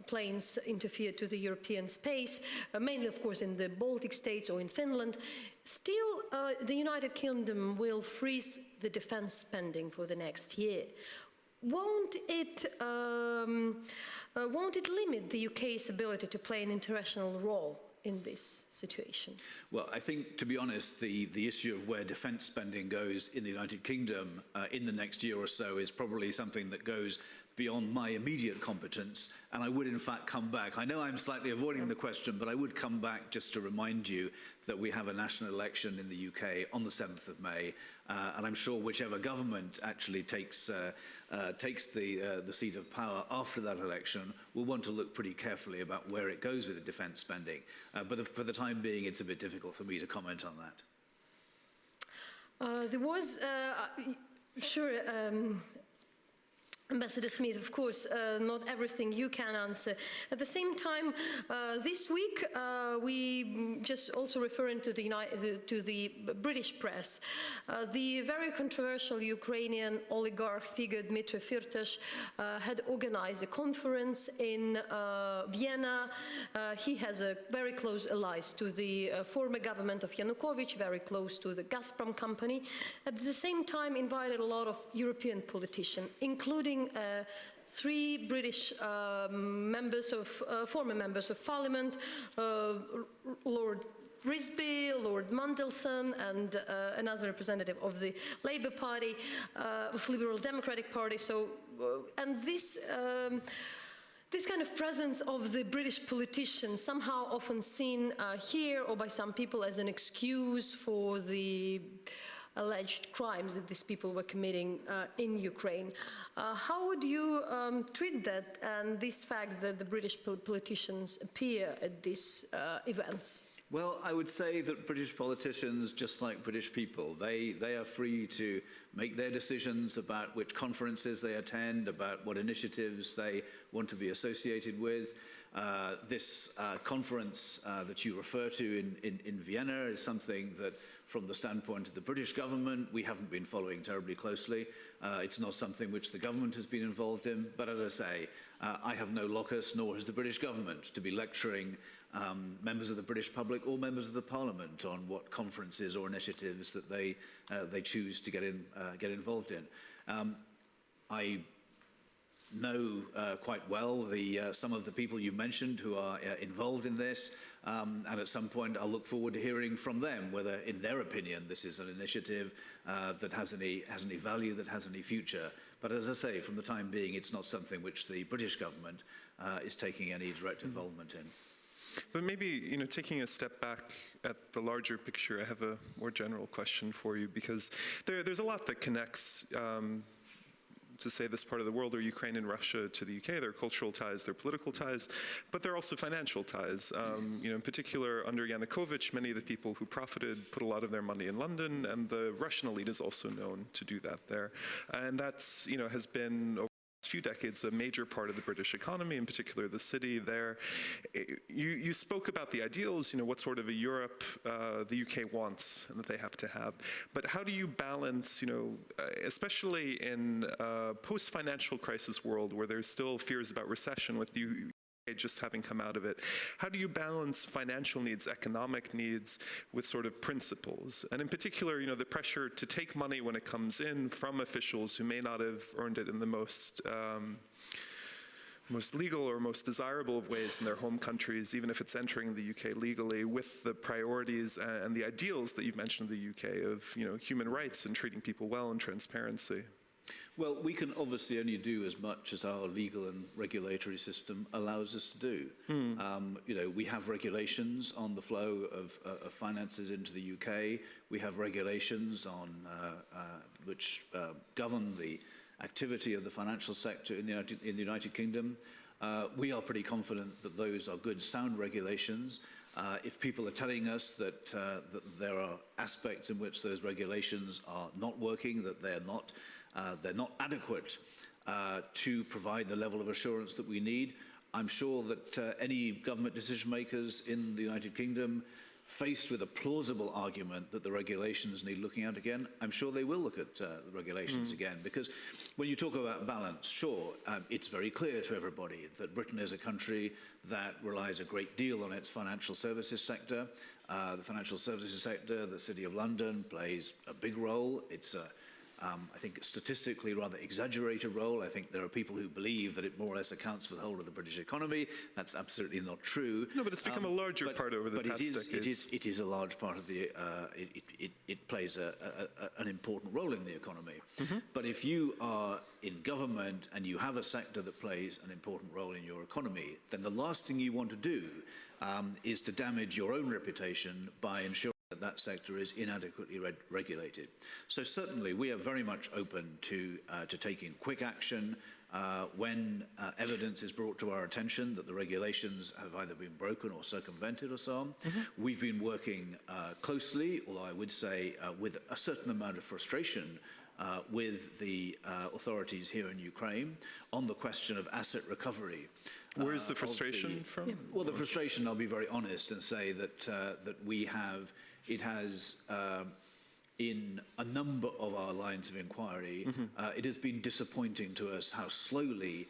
planes interfered to the European space, mainly of course in the Baltic states or in Finland. Still, the United Kingdom will freeze the defense spending for the next year. Won't it limit the UK's ability to play an international role in this situation? Well, I think, to be honest, the issue of where defence spending goes in the United Kingdom in the next year or so is probably something that goes beyond my immediate competence, and I would in fact come back. I know I'm slightly avoiding the question, but I would come back just to remind you that we have a national election in the UK on the 7th of May, and I'm sure whichever government actually takes the seat of power after that election will want to look pretty carefully about where it goes with the defence spending. But for the time being, it's a bit difficult for me to comment on that. There was, sure, Ambassador Smith, of course, not everything you can answer. At the same time, this week, we just also referring to the British press, the very controversial Ukrainian oligarch figure Dmitry Firtash had organized a conference in Vienna. He has a very close allies to the former government of Yanukovych, very close to the Gazprom company. At the same time, invited a lot of European politicians, including 3 British former members of Parliament, Lord Risby, Lord Mandelson, and another representative of the Labour Party, of Liberal Democratic Party. So, and this kind of presence of the British politicians, somehow often seen here or by some people as an excuse for the alleged crimes that these people were committing in Ukraine. How would you treat that and this fact that the British politicians appear at these events? Well, I would say that British politicians, just like British people, they are free to make their decisions about which conferences they attend, about what initiatives they want to be associated with. This conference that you refer to in Vienna is something that, from the standpoint of the British government, we haven't been following terribly closely. It's not something which the government has been involved in, but as I say, I have no locus, nor has the British government, to be lecturing members of the British public or members of the Parliament on what conferences or initiatives that they choose to get involved in. I know quite well some of the people you mentioned who are involved in this, and at some point I'll look forward to hearing from them whether, in their opinion, this is an initiative that has any value, that has any future. But as I say, from the time being, it's not something which the British government is taking any direct involvement in. But maybe, taking a step back at the larger picture, I have a more general question for you, because there's a lot that connects to say this part of the world, or Ukraine and Russia, to the UK. There are cultural ties, there are political ties, but there are also financial ties. In particular, under Yanukovych, many of the people who profited put a lot of their money in London, and the Russian elite is also known to do that there. And that's, has been over the last few decades a major part of the British economy, in particular the city there. You spoke about the ideals, what sort of a Europe the UK wants and that they have to have. But how do you balance, especially in a post-financial crisis world where there's still fears about recession with the UK just having come out of it, how do you balance financial needs, economic needs with sort of principles? And in particular, the pressure to take money when it comes in from officials who may not have earned it in the most legal or most desirable of ways in their home countries, even if it's entering the UK legally, with the priorities and the ideals that you've mentioned in the UK of, human rights and treating people well and transparency. Well, we can obviously only do as much as our legal and regulatory system allows us to do. We have regulations on the flow of finances into the UK. We have regulations on which govern the activity of the financial sector in the United Kingdom. We are pretty confident that those are good, sound regulations. If people are telling us that there are aspects in which those regulations are not working, that they're not They're not adequate to provide the level of assurance that we need. I'm sure that any government decision makers in the United Kingdom, faced with a plausible argument that the regulations need looking at again, I'm sure they will look at the regulations again, because when you talk about balance, sure, it's very clear to everybody that Britain is a country that relies a great deal on its financial services sector. The financial services sector, the City of London plays a big role. It's I think a statistically rather exaggerated role. I think there are people who believe that it more or less accounts for the whole of the British economy. That's absolutely not true. No, but it's become a larger part over the past decades. It is a large part of the, it plays an important role in the economy. But if you are in government and you have a sector that plays an important role in your economy, then the last thing you want to do is to damage your own reputation by ensuring that sector is inadequately regulated. So certainly we are very much open to taking quick action when evidence is brought to our attention that the regulations have either been broken or circumvented or so on. We've been working closely, although I would say with a certain amount of frustration, with the authorities here in Ukraine on the question of asset recovery. Where's the frustration from? Well, the frustration, I'll be very honest and say that that we have. It has, in a number of our lines of inquiry, it has been disappointing to us how slowly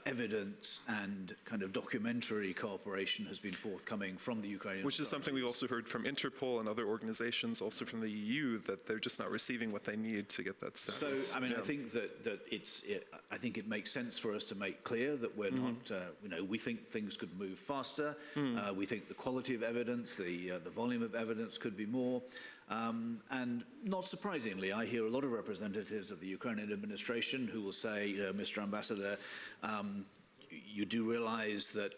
evidence and kind of documentary cooperation has been forthcoming from the Ukrainian Which is something we've also heard from Interpol and other organizations, also from the EU, that they're just not receiving what they need to get that status. So, I mean, I think that I think it makes sense for us to make clear that we're not, you know, we think things could move faster. We think the quality of evidence, the volume of evidence could be more. And not surprisingly, I hear a lot of representatives of the Ukrainian administration who will say, you know, Mr. Ambassador, you do realize that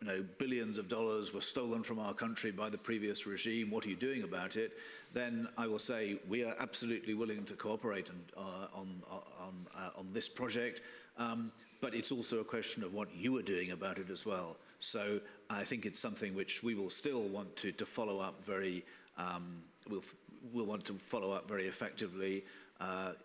you know, billions of dollars were stolen from our country by the previous regime. What are you doing about it? Then I will say we are absolutely willing to cooperate on this project. But it's also a question of what you are doing about it as well. So I think it's something which we will still want to follow up very. We'll want to follow up very effectively.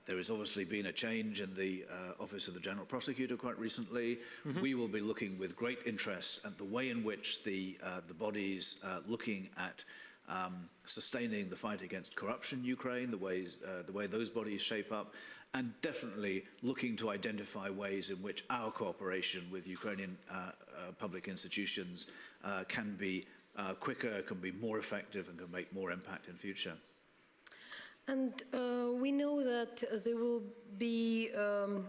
There has obviously been a change in the Office of the General Prosecutor quite recently. We will be looking with great interest at the way in which the bodies looking at sustaining the fight against corruption in Ukraine, the way those bodies shape up, and definitely looking to identify ways in which our cooperation with Ukrainian public institutions can be quicker, can be more effective, and can make more impact in future. And we know that there will be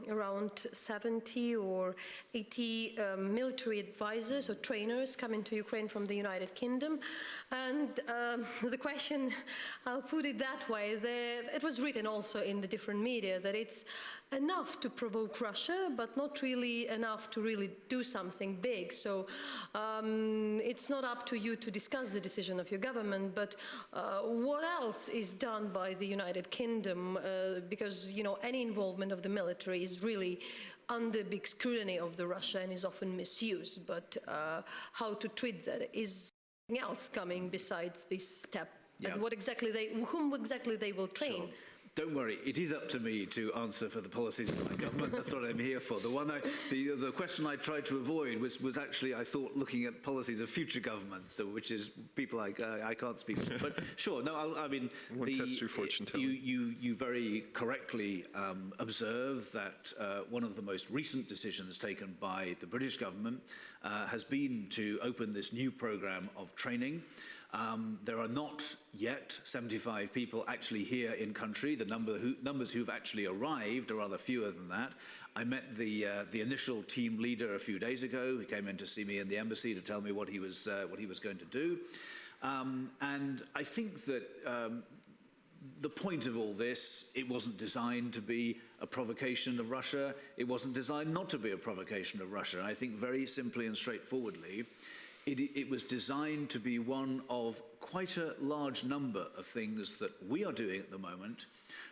around 70 or 80 military advisors or trainers coming to Ukraine from the United Kingdom. And the question, I'll put it that way, it was written also in the different media that it's enough to provoke Russia, but not really enough to really do something big. So it's not up to you to discuss the decision of your government, but what else is done by the United Kingdom? Because, you know, any involvement of the military is really under big scrutiny of the Russia and is often misused. But how to treat that? Is something else coming besides this step? Yeah. And whom exactly they will train? Sure. Don't worry, it is up to me to answer for the policies of my government. That's what I'm here for. The question I tried to avoid was actually, I thought, looking at policies of future governments, so which is people I can't speak for. But sure, no, I mean, test your fortune telling. You very correctly observe that one of the most recent decisions taken by the British government has been to open this new program of training. There are not yet 75 people actually here in country. The numbers who've actually arrived are rather fewer than that. I met the initial team leader a few days ago. He came in to see me in the embassy to tell me what he was going to do. And I think that the point of all this, it wasn't designed to be a provocation of Russia. It wasn't designed not to be a provocation of Russia. I think very simply and straightforwardly, it was designed to be one of quite a large number of things that we are doing at the moment,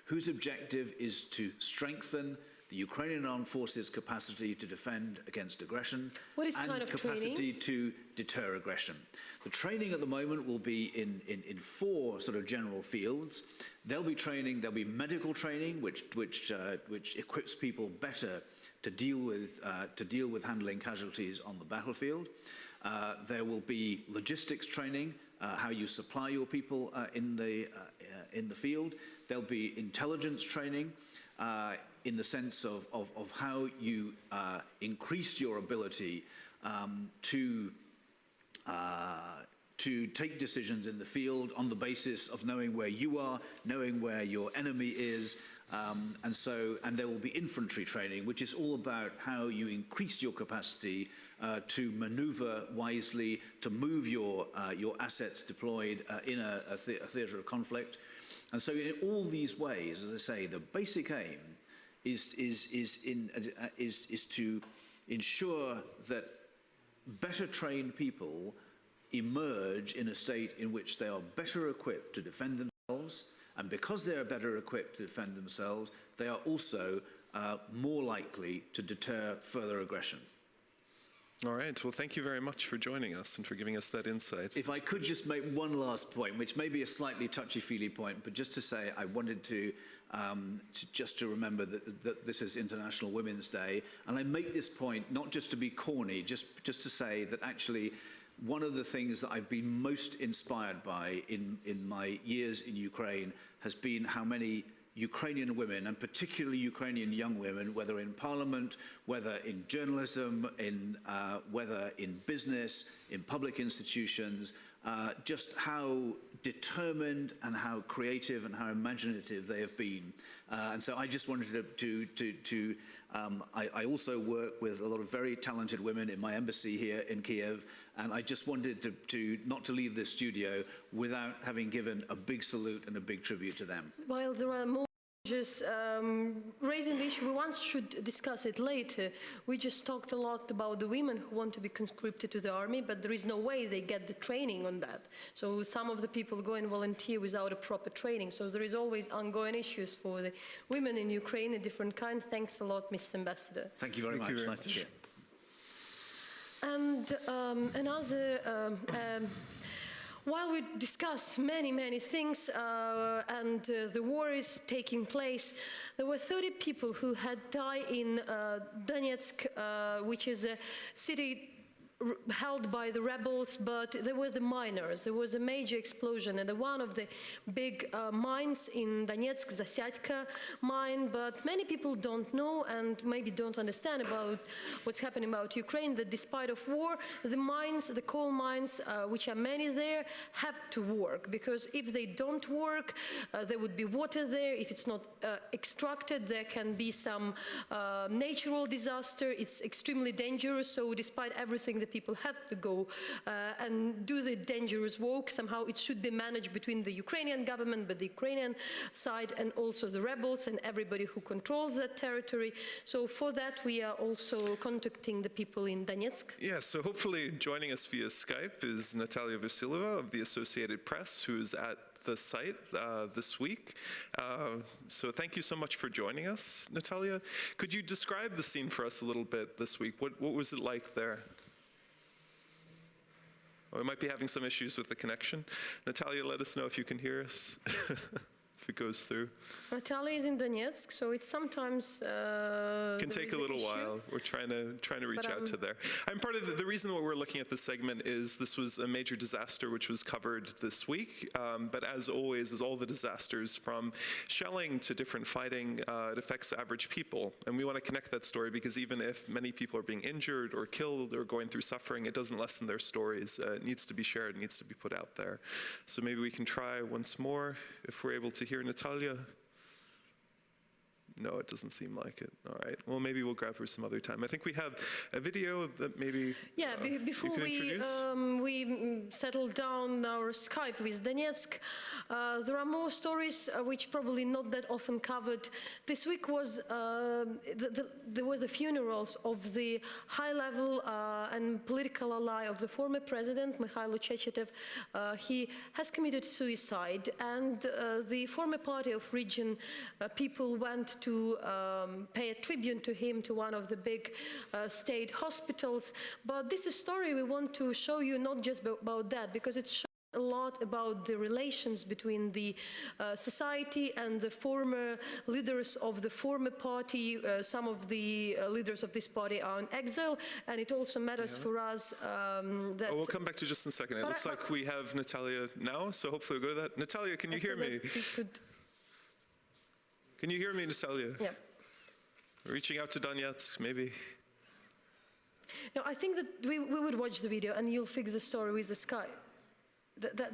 whose objective is to strengthen the Ukrainian armed forces' capacity to defend against aggression What is and kind of capacity to deter aggression. The training at the moment will be in four sort of general fields. There'll be medical training, which equips people better to deal with handling casualties on the battlefield. There will be logistics training, how you supply your people in the field. There'll be intelligence training in the sense of how you increase your ability to take decisions in the field on the basis of knowing where you are, knowing where your enemy is, and there will be infantry training, which is all about how you increase your capacity to maneuver wisely, to move your assets deployed in a theatre of conflict. And so in all these ways, as I say, the basic aim is to ensure that better trained people emerge in a state in which they are better equipped to defend themselves, and because they are better equipped to defend themselves, they are also more likely to deter further aggression. All right. Well, thank you very much for joining us and for giving us that insight. If I could just make one last point, which may be a slightly touchy-feely point, but just to say I wanted to remember that this is International Women's Day, and I make this point not just to be corny, just to say that actually one of the things that I've been most inspired by in my years in Ukraine has been how many Ukrainian women, and particularly Ukrainian young women, whether in parliament, whether in journalism, whether in business, in public institutions, just how determined and how creative and how imaginative they have been. And so I just wanted I also work with a lot of very talented women in my embassy here in Kiev, and I just wanted not to leave this studio without having given a big salute and a big tribute to them. While there are more just raising the issue, we once should discuss it later. We just talked a lot about the women who want to be conscripted to the army, but there is no way they get the training on that. So some of the people go and volunteer without a proper training. So there is always ongoing issues for the women in Ukraine, a different kind. Thanks a lot, Mr. Ambassador. Thank you very much. Nice to be here. And while we discuss many things and the war is taking place, there were 30 people who had died in Donetsk, which is a city held by the rebels, but they were the miners. There was a major explosion at one of the big mines in Donetsk, Zasyadko mine, but many people don't know and maybe don't understand about what's happening about Ukraine, that despite of war, the mines, the coal mines, which are many there, have to work, because if they don't work, there would be water there. If it's not extracted, there can be some natural disaster. It's extremely dangerous, so despite everything, the people had to go and do the dangerous work. Somehow it should be managed between the Ukrainian government, but the Ukrainian side, and also the rebels and everybody who controls that territory. So for that, we are also contacting the people in Donetsk. Yeah, so hopefully joining us via Skype is Nataliya Vasilyeva of the Associated Press, who is at the site this week. So thank you so much for joining us, Nataliya. Could you describe the scene for us a little bit this week? What was it like there? Oh, we might be having some issues with the connection. Nataliya, let us know if you can hear us, if it goes through. Nataliya is in Donetsk, so it's sometimes can take a little while. We're trying to reach out to there. I'm part of the reason why we're looking at this segment is this was a major disaster which was covered this week. But as always, as all the disasters, from shelling to different fighting, it affects average people. And we want to connect that story because even if many people are being injured or killed or going through suffering, it doesn't lessen their stories. It needs to be shared, it needs to be put out there. So maybe we can try once more if we're able to hear Nataliya. No, it doesn't seem like it. All right. Well, maybe we'll grab her some other time. I think we have a video that maybe before we settle down our Skype with Donetsk, there are more stories which probably not that often covered. This week was there were the funerals of the high-level and political ally of the former president, Mikhailo Chechetev. He has committed suicide, and the former party of region people went to to pay a tribute to him to one of the big state hospitals. But this is a story we want to show you not just about that, because it shows a lot about the relations between the society and the former leaders of the former party. Some of the leaders of this party are in exile, and it also matters for us that... Oh, we'll come back to just in a second. It looks like we have Nataliya now, so hopefully we'll go to that. Nataliya, can you hear me? Can you hear me, Nataliya? Yeah. Reaching out to Donetsk, maybe? No, I think that we would watch the video and you'll fix the story with the sky.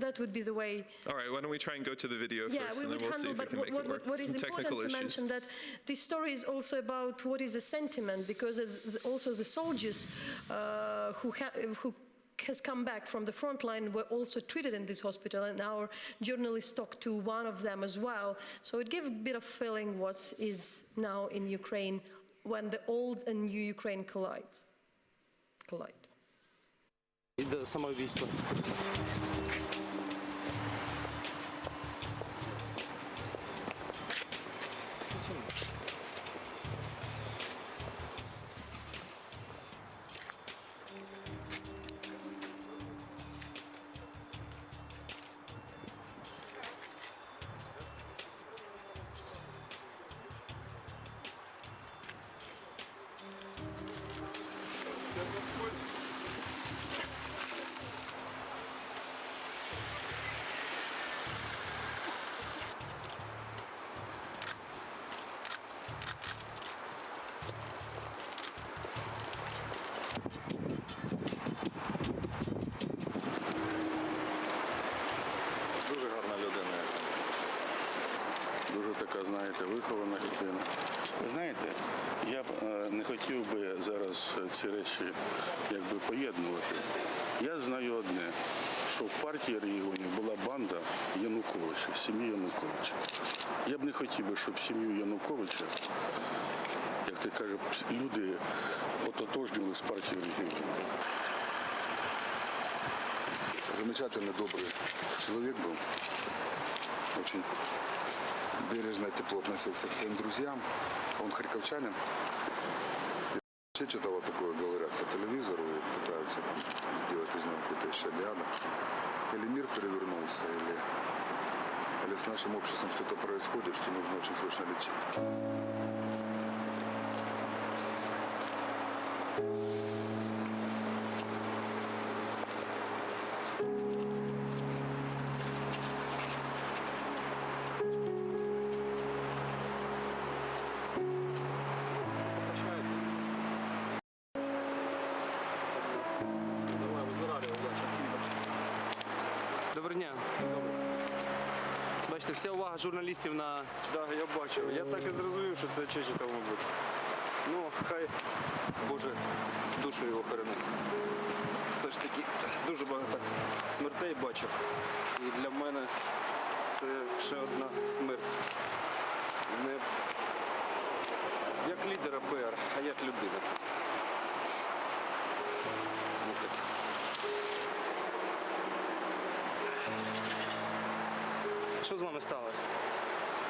That would be the way. All right, why don't we try and go to the video first, and then we'll see if we can make it work. What is Some technical important to issues. mention that this story is also about what is a sentiment, because also the soldiers who has come back from the front line were also treated in this hospital, and our journalists talked to one of them as well. So it gives a bit of feeling what is now in Ukraine when the old and new Ukraine collide. До самоубийства. Дуже гарна людина. Дуже така, знаєте, вихована людина. Ви знаєте, я б не хотів би зараз ці речі якби поєднувати. Я знаю одне, що в партії регіонів була банда Януковича, сім'ї Януковича. Я б не хотів би, щоб сім'ю Януковича, як ти кажеш, люди ототожнювали з партією регіонів. Замечательный, добрый человек был. Очень бережно и тепло относился к своим друзьям. Он харьковчанин. Я читала такое, говорят по телевизору, и пытаются там сделать из него какой-то шаляда. Или мир перевернулся, или с нашим обществом что-то происходит, что нужно очень срочно лечить. Доброго дня. Бачите, вся увага журналістів на... Так, я бачив. Я так і зрозумів, що це Чечетов, мабуть. Ну, хай Боже душу його хоронить. Все ж таки дуже багато смертей бачив. І для мене це ще одна смерть. Не як лідера ПР, а як людина просто. Ну, таке. Що з вами сталося?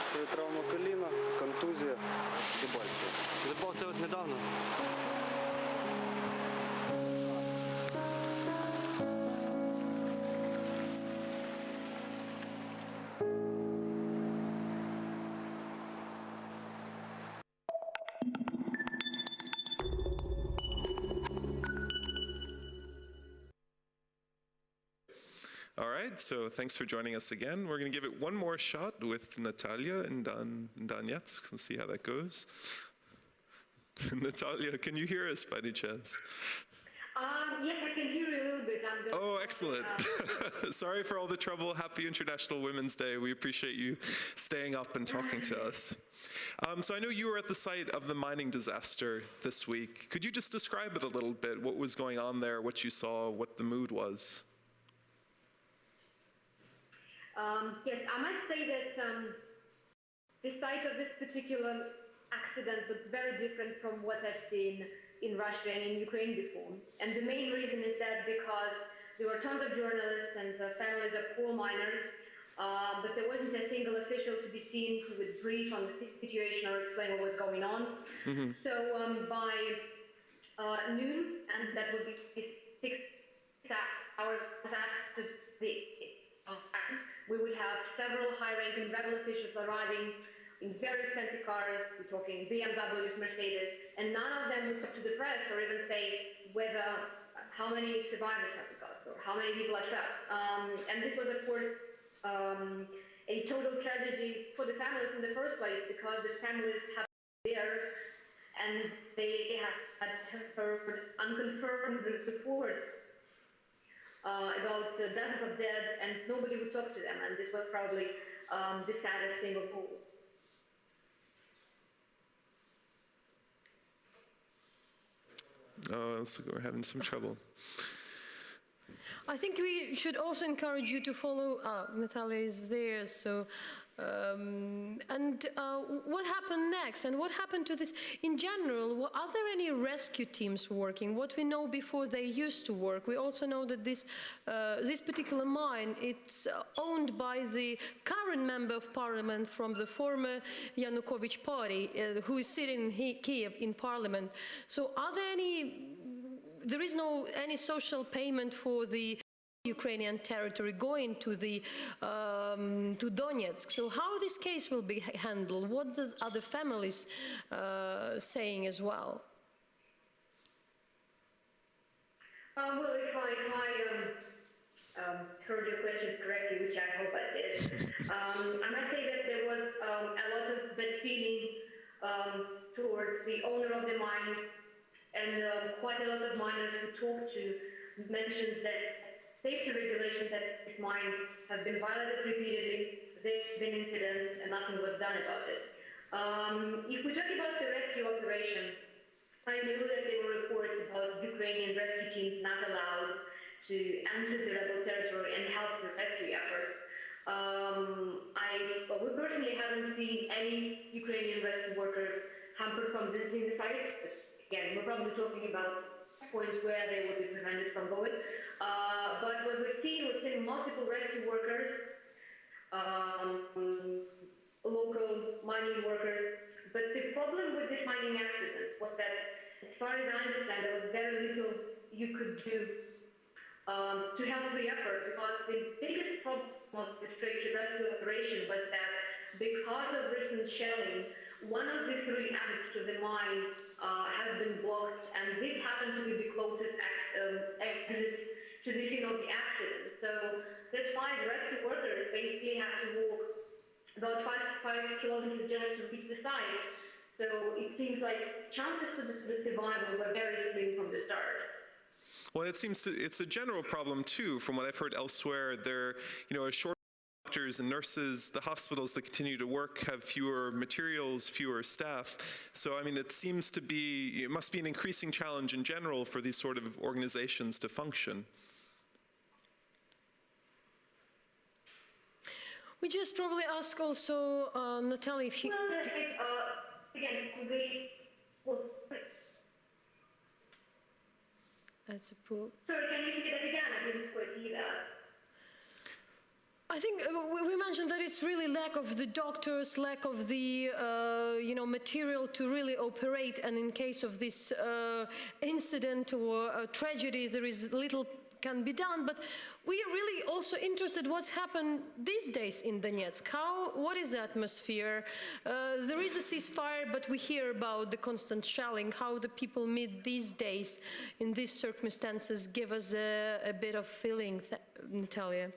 Це травма коліна, контузія, Дебальцево. Запав це от недавно? All right, so thanks for joining us again. We're going to give it one more shot with Nataliya in Donetsk and see how that goes. Nataliya, can you hear us by any chance? Yes, I can hear you a little bit. Oh, excellent. Sorry for all the trouble. Happy International Women's Day. We appreciate you staying up and talking to us. So I know you were at the site of the mining disaster this week. Could you just describe it a little bit, what was going on there, what you saw, what the mood was? Yes, I must say that the site of this particular accident was very different from what I've seen in Russia and in Ukraine before. And the main reason is that because there were tons of journalists and families of coal miners but there wasn't a single official to be seen who would brief on the situation or explain what was going on. So by noon, and that would be 6 hours after we would have several high-ranking rebel officials arriving in very expensive cars. We're talking BMWs, Mercedes, and none of them would talk to the press or even say how many survivors have we got or how many people are trapped. And this was, of course, a total tragedy for the families in the first place, because the families have been there and they have heard unconfirmed reports about dozens of dead, and nobody would talk to them, and this was probably the saddest thing of all. Oh, looks like we're having some trouble. I think we should also encourage you to follow. Nataliya is there, so. What happened next, and what happened to this in general? Are there any rescue teams working? What we know before, they used to work. We also know that this particular mine, it's owned by the current member of parliament from the former Yanukovych party, who is sitting in Kiev in parliament. So are there there is any social payment for the Ukrainian territory going to Donetsk. So how this case will be handled? What are the families saying as well? Well, if I heard your question correctly, which I hope I did, I might say that there was a lot of bad feeling towards the owner of the mine, and quite a lot of miners who talked to mentioned that safety regulations at this mine have been violated repeatedly. There's been incidents and nothing was done about it. If we talk about the rescue operation, I knew that there were reports about Ukrainian rescue teams not allowed to enter the rebel territory and help the rescue efforts. We personally haven't seen any Ukrainian rescue workers hampered from visiting the site. Again, we're probably talking about points where they would be prevented from going. But what we've seen multiple rescue workers, local mining workers. But the problem with this mining accident was that, as far as I understand, there was very little you could do to help the effort, because the biggest problem of the rescue operation was that because of recent shelling, one of the 3 exits to the mine has been blocked, and this happened to be the closest exit to the scene of the accident. So that's why the rescue workers basically have to walk about 5 kilometers just to reach the site. So it seems like chances for the survival were very slim from the start. Well, it's a general problem too, from what I've heard elsewhere. There, a short doctors and nurses, the hospitals that continue to work have fewer materials, fewer staff. So, I mean, it must be an increasing challenge in general for these sort of organizations to function. We just probably ask also Nataliya if she... That's a poor... Sorry, can you say that again? I didn't quite hear that. I think we mentioned that it's really lack of the doctors, lack of the material to really operate, and in case of this incident or tragedy, there is little can be done. But we are really also interested what's happened these days in Donetsk. What is the atmosphere? There is a ceasefire, but we hear about the constant shelling. How the people meet these days in these circumstances give us a bit of feeling, Nataliya.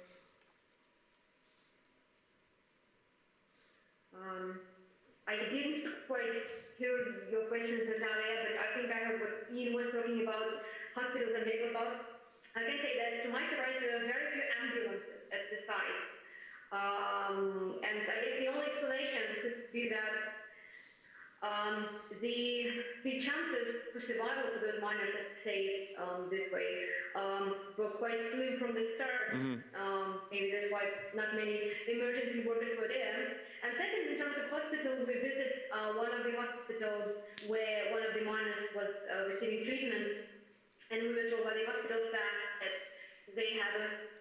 I didn't quite hear your questions, Nataliya, but I think I heard what Ian was talking about, hospitals and medical costs. I can say that, to my surprise, there are very few ambulances at the site. And I guess the only explanation could be that the chances for survival for those miners, let's say this way, were quite slim from the start. Maybe that's why not many emergency workers were there. And second, in terms of hospitals, we visited one of the hospitals where one of the miners was receiving treatment, and we were told by the hospital staff that they had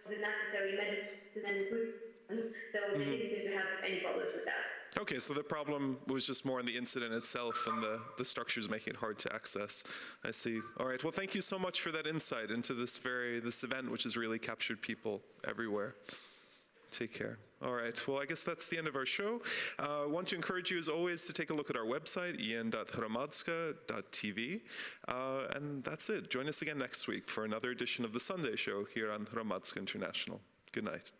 the necessary medicine and food So they didn't seem to have any problems with that. Okay, so the problem was just more in the incident itself and the structures making it hard to access. I see. All right, well, thank you so much for that insight into this event, which has really captured people everywhere. Take care. All right, well, I guess that's the end of our show. I want to encourage you, as always, to take a look at our website, en.hromadske.tv. And that's it. Join us again next week for another edition of The Sunday Show here on Hromadske International. Good night.